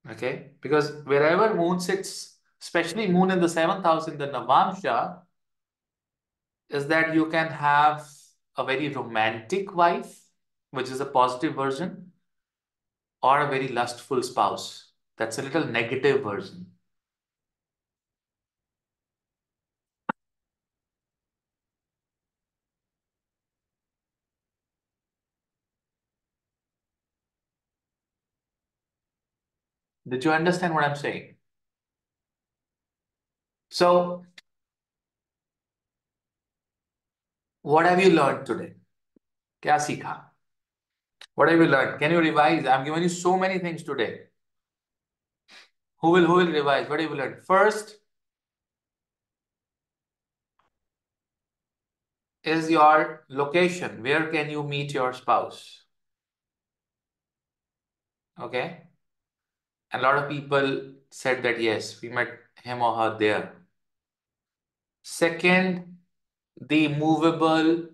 Okay? Because wherever Moon sits, especially Moon in the 7th house in the Navamsha, is that you can have a very romantic wife, which is a positive version, or a very lustful spouse. That's a little negative version. Did you understand what I'm saying? So, what have you learned today? Kya सीखा? What have you learned? Can you revise? I'm giving you so many things today. Who will revise? What have you learned? First is your location. Where can you meet your spouse? Okay. And a lot of people said that yes, we met him or her there. Second, the movable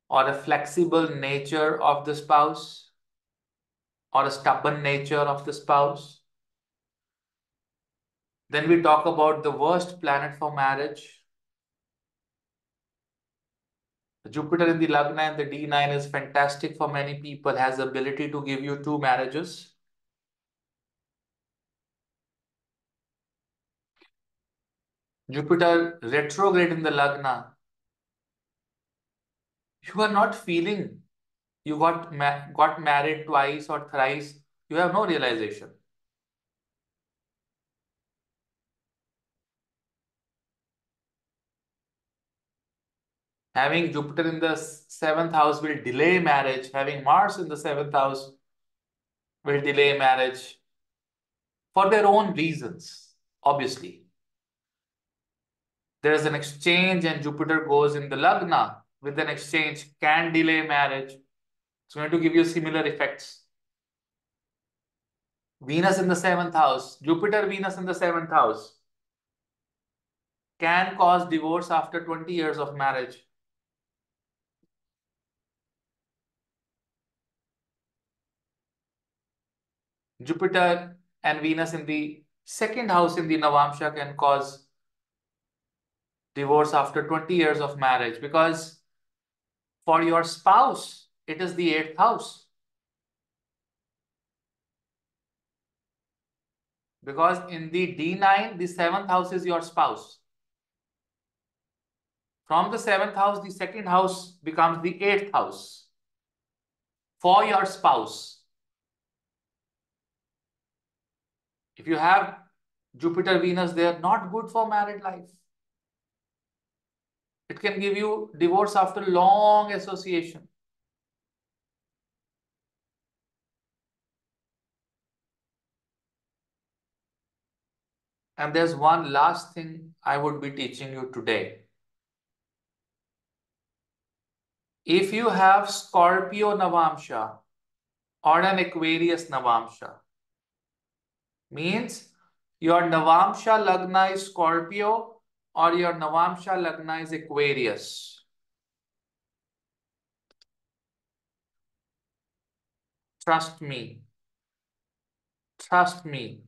or a flexible nature of the spouse, or a stubborn nature of the spouse. Then we talk about the worst planet for marriage. Jupiter in the Lagna and the D9 is fantastic for many people, has the ability to give you 2 marriages. Jupiter retrograde in the Lagna. You are not feeling you got married twice or thrice. You have no realization. Having Jupiter in the 7th house will delay marriage. Having Mars in the 7th house will delay marriage for their own reasons, obviously. There is an exchange and Jupiter goes in the Lagna with an exchange, can delay marriage. It's going to give you similar effects. Venus in the 7th house, Jupiter, Venus in the 7th house can cause divorce after 20 years of marriage. Jupiter and Venus in the 2nd house in the Navamsha can cause divorce after 20 years of marriage, because for your spouse, it is the 8th house. Because in the D9, the 7th house is your spouse. From the 7th house, the 2nd house becomes the 8th house for your spouse. If you have Jupiter, Venus, they are not good for married life. It can give you divorce after long association. And there's one last thing I would be teaching you today. If you have Scorpio Navamsha or an Aquarius Navamsha, means your Navamsha Lagna is Scorpio or your Navamsha Lagna is Aquarius. Trust me. Trust me.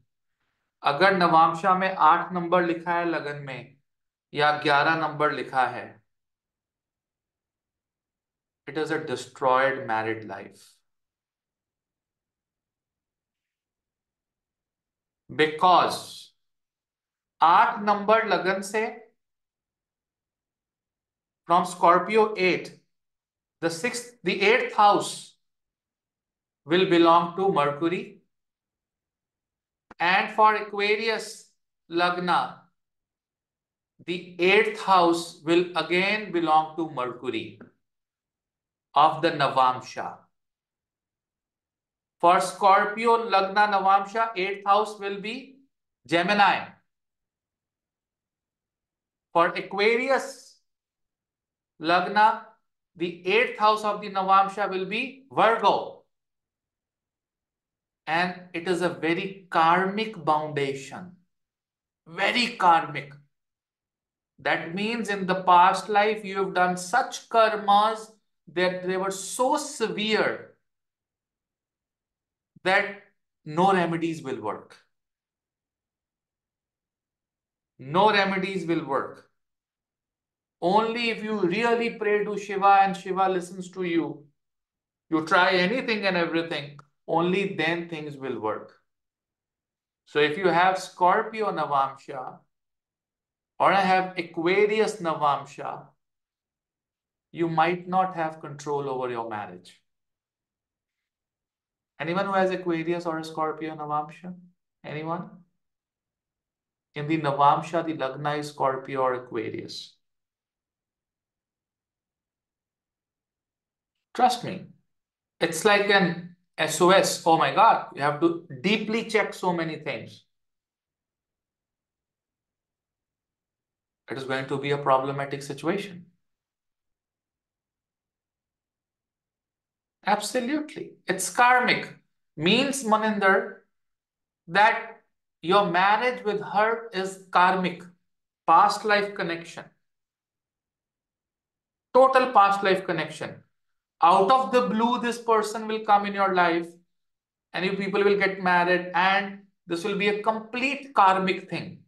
अगर नवांशा में 8 number लिखा है लगन में या 11 number लिखा है, it is a destroyed married life. Because 8 number लगन से from Scorpio 8, the 8th house will belong to Mercury, and for Aquarius Lagna, the 8th house will again belong to Mercury of the Navamsha. For Scorpio Lagna Navamsha, 8th house will be Gemini. For Aquarius Lagna, the 8th house of the Navamsha will be Virgo. And it is a very karmic foundation. Very karmic. That means in the past life, you have done such karmas that they were so severe that no remedies will work. No remedies will work. Only if you really pray to Shiva and Shiva listens to you, you try anything and everything, only then things will work. So if you have Scorpio Navamsha or I have Aquarius Navamsha, you might not have control over your marriage. Anyone who has Aquarius or a Scorpio Navamsha? Anyone? In the Navamsha, the Lagna is Scorpio or Aquarius. Trust me, it's like an SOS. Oh my God, you have to deeply check so many things. It is going to be a problematic situation. Absolutely. It's karmic. Means, Maninder, that your marriage with her is karmic. Past life connection. Total past life connection. Out of the blue, this person will come in your life and you people will get married, and this will be a complete karmic thing.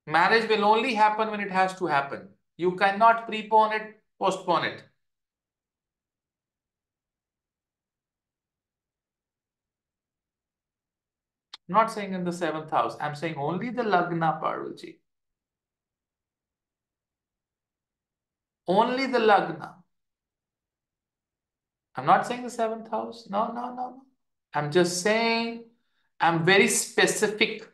Marriage will only happen when it has to happen. You cannot prepone it, postpone it. I'm not saying in the 7th house. I'm saying only the Lagna, Parulji. Only the Lagna. I'm not saying the 7th house. No, no, no, no. I'm just saying I'm very specific.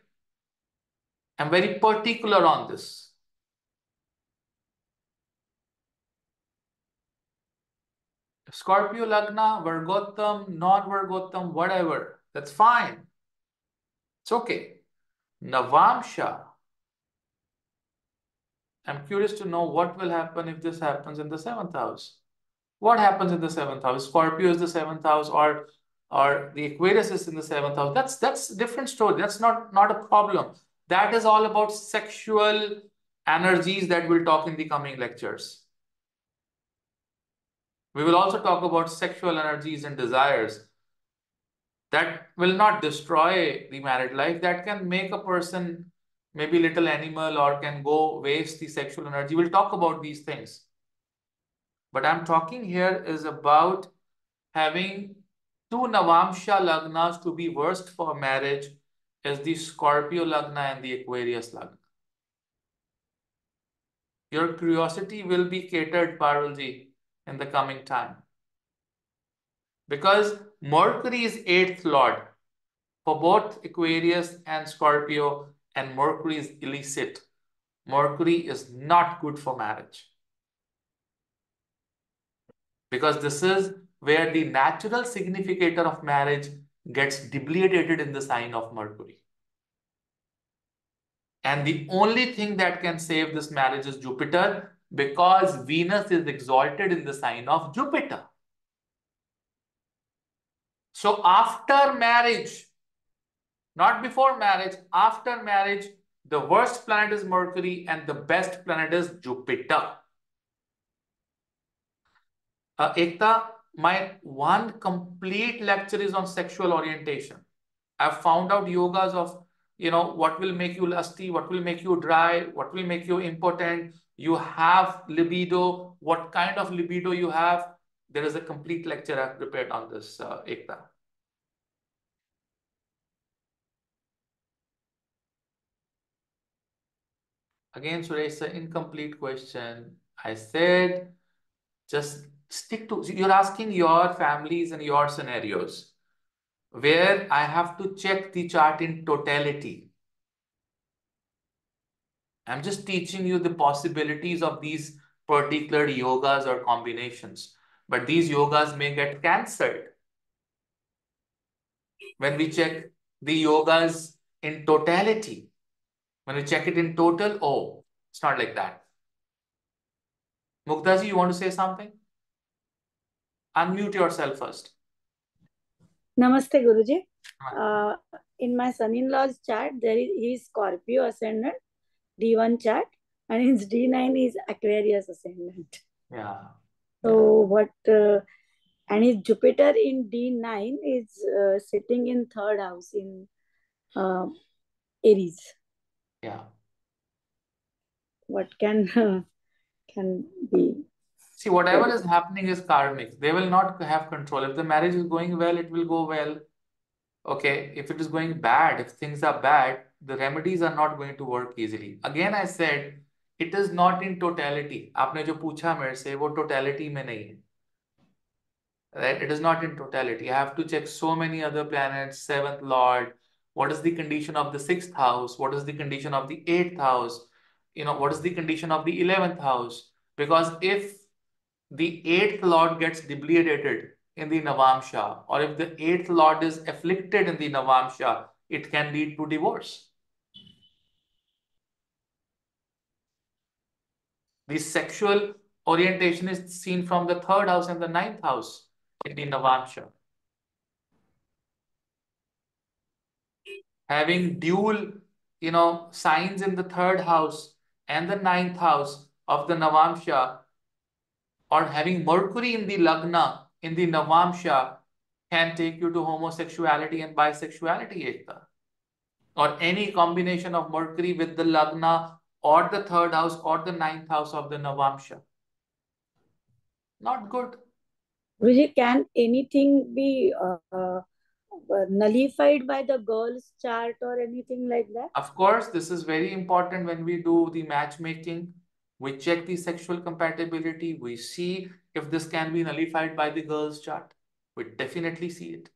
I'm very particular on this. Scorpio Lagna, Virgotam, non-Virgotam, whatever. That's fine. It's okay. Navamsha. I'm curious to know what will happen if this happens in the 7th house. What happens in the 7th house? Scorpio is the 7th house, or the Aquarius is in the 7th house. That's a different story. That's not a problem. That is all about sexual energies that we'll talk in the coming lectures. We will also talk about sexual energies and desires that will not destroy the married life, that can make a person maybe little animal, or can go waste the sexual energy. We'll talk about these things. But I'm talking here is about having two Navamsha Lagnas to be worst for marriage is the Scorpio Lagna and the Aquarius Lagna. Your curiosity will be catered, Parulji, in the coming time. Because Mercury is 8th lord for both Aquarius and Scorpio, and Mercury is illicit. Mercury is not good for marriage. Because this is where the natural significator of marriage gets debilitated in the sign of Mercury. And the only thing that can save this marriage is Jupiter, because Venus is exalted in the sign of Jupiter. So after marriage, not before marriage, after marriage, the worst planet is Mercury and the best planet is Jupiter. Ekta, my one complete lecture is on sexual orientation. I've found out yogas of, what will make you lusty, what will make you dry, what will make you impotent. You have libido, what kind of libido you have. There is a complete lecture I've prepared on this, Ekta. Again, Suresh, an incomplete question. I said, just stick to, you're asking your families and your scenarios where I have to check the chart in totality. I'm just teaching you the possibilities of these particular yogas or combinations. But these yogas may get cancelled when we check the yogas in totality. When we check it in total, oh, it's not like that. Muktaji, you want to say something? Unmute yourself first. Namaste, Guruji. In my son-in-law's chart, he is Scorpio ascendant, D1 chart, and his D9 is Aquarius ascendant. Yeah. So and his Jupiter in D9 is sitting in third house in Aries. Yeah. What can be? See, whatever is happening is karmic. They will not have control. If the marriage is going well, it will go well. Okay. If it is going bad, if things are bad, the remedies are not going to work easily. Again, I said, it is not in totality. आपने जो पूछा मेरे से, वो totality में नहीं है. Right? It is not in totality. I have to check so many other planets, 7th lord. What is the condition of the 6th house? What is the condition of the 8th house? What is the condition of the 11th house? Because if the 8th lord gets debilitated in the Navamsha, or if the 8th lord is afflicted in the Navamsha, it can lead to divorce. The sexual orientation is seen from the 3rd house and the 9th house in the Navamsha. Having dual, signs in the 3rd house and the 9th house of the Navamsha, or having Mercury in the Lagna in the Navamsha, can take you to homosexuality and bisexuality, Ekta. Or any combination of Mercury with the Lagna or the 3rd house or the 9th house of the Navamsha. Not good. Guruji, can anything be nullified by the girl's chart or anything like that? Of course, this is very important when we do the matchmaking. We check the sexual compatibility. We see if this can be nullified by the girl's chart. We definitely see it.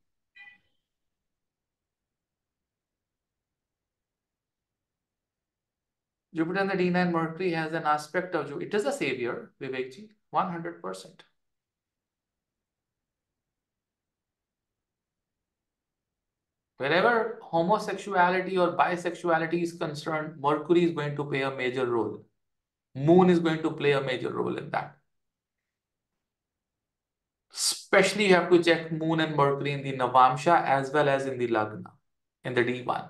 Jupiter in the D9 Mercury has an aspect of Jupiter. It is a savior, Vivekji, 100%. Wherever homosexuality or bisexuality is concerned, Mercury is going to play a major role. Moon is going to play a major role in that. Especially you have to check Moon and Mercury in the Navamsha as well as in the Lagna, in the D1.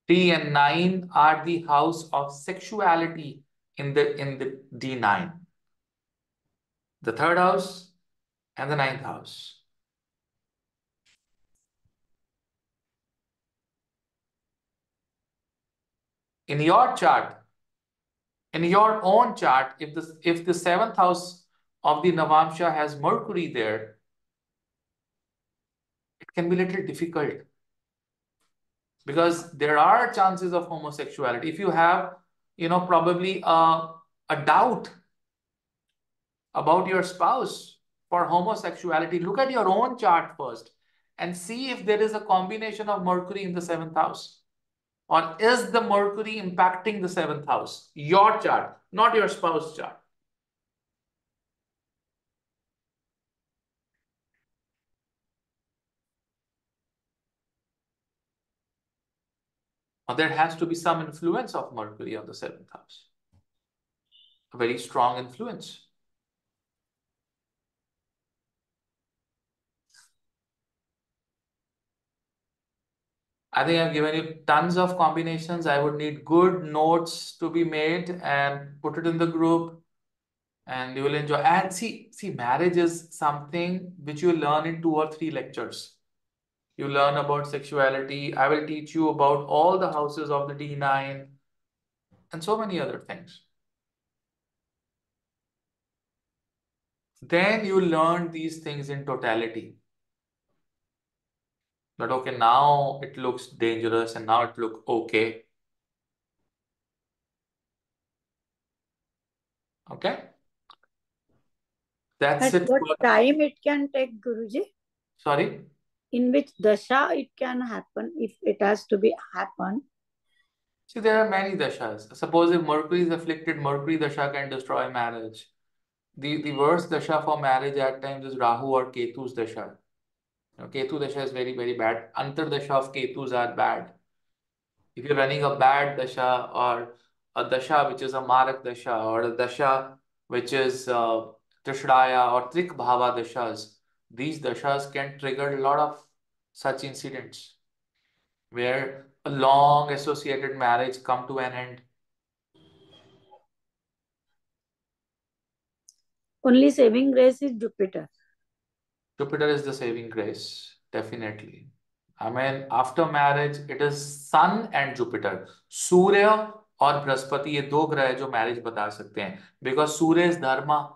Three and 9 are the house of sexuality in the D9. The 3rd house and the 9th house. in your chart, in your own chart, if the seventh house of the Navamsha has Mercury there, it can be a little difficult because there are chances of homosexuality. If you have, probably a doubt about your spouse for homosexuality, look at your own chart first and see if there is a combination of Mercury in the seventh house. Or is the Mercury impacting the seventh house? Your chart, not your spouse's chart. Or there has to be some influence of Mercury on the seventh house. A very strong influence. I think I've given you tons of combinations. I would need good notes to be made and put it in the group, and you will enjoy. And see, marriage is something which you learn in 2 or 3 lectures. You learn about sexuality. I will teach you about all the houses of the D9 and so many other things. Then you learn these things in totality. But okay, now it looks dangerous and now it looks okay. Okay? That's At it. what time it can take, Guruji? Sorry? In which dasha it can happen, if it has to be happen? See, there are many dashas. Suppose if Mercury is afflicted, Mercury dasha can destroy marriage. The worst dasha for marriage at times is Rahu or Ketu's dasha. Ketu dasha is very, very bad. Antar dasha of Ketus are bad. If you're running a bad dasha or a dasha which is a Marak dasha or a dasha which is Trishraya or Trik Bhava dashas, these dashas can trigger a lot of such incidents where a long associated marriage come to an end. Only saving grace is Jupiter. Jupiter is the saving grace, definitely. I mean, after marriage, it is Sun and Jupiter. Surya और बृहस्पति ये 2 ग्रह जो marriage बता सकते हैं, because Surya is dharma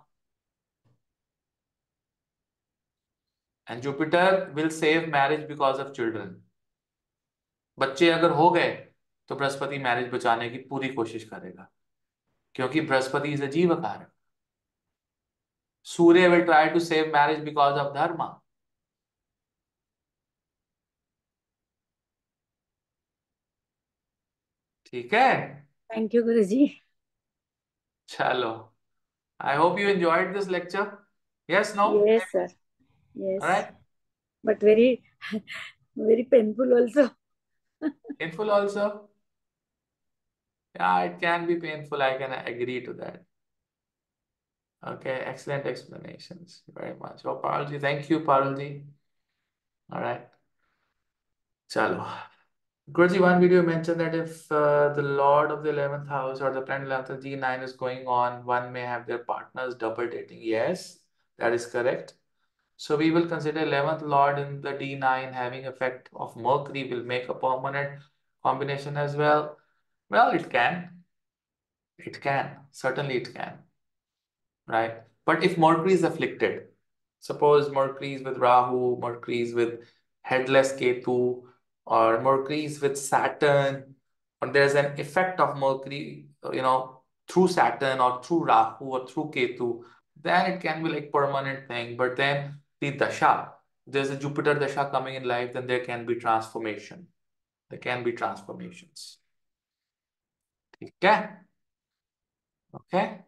and Jupiter will save marriage because of children. बच्चे अगर हो गए तो बृहस्पति मैरिज बचाने की पूरी कोशिश करेगा क्योंकि बृहस्पति इज अ जीव कारक. Surya will try to save marriage because of dharma. ठीक है? Thank you, Guruji. चलो. I hope you enjoyed this lecture. Yes, no? Yes, sir. Yes. All right. But very, very painful also. Painful also. Yeah, it can be painful. I can agree to that. Okay, excellent explanations. Very much. Oh, Parulji, thank you, Parulji. All right. Chalo. Guruji, one video mentioned that if the Lord of the 11th house or the planet 11th G9 is going on, one may have their partners double dating. Yes, that is correct. So we will consider 11th Lord in the D9 having effect of Mercury will make a permanent combination as well. Well, it can. It can. Certainly it can. Right? But if Mercury is afflicted, suppose Mercury is with Rahu, Mercury is with headless Ketu, or Mercury is with Saturn, or there's an effect of Mercury, through Saturn or through Rahu or through Ketu, then it can be like permanent thing. But then the dasha, there's a Jupiter dasha coming in life, then there can be transformation. There can be transformations. Okay? Okay?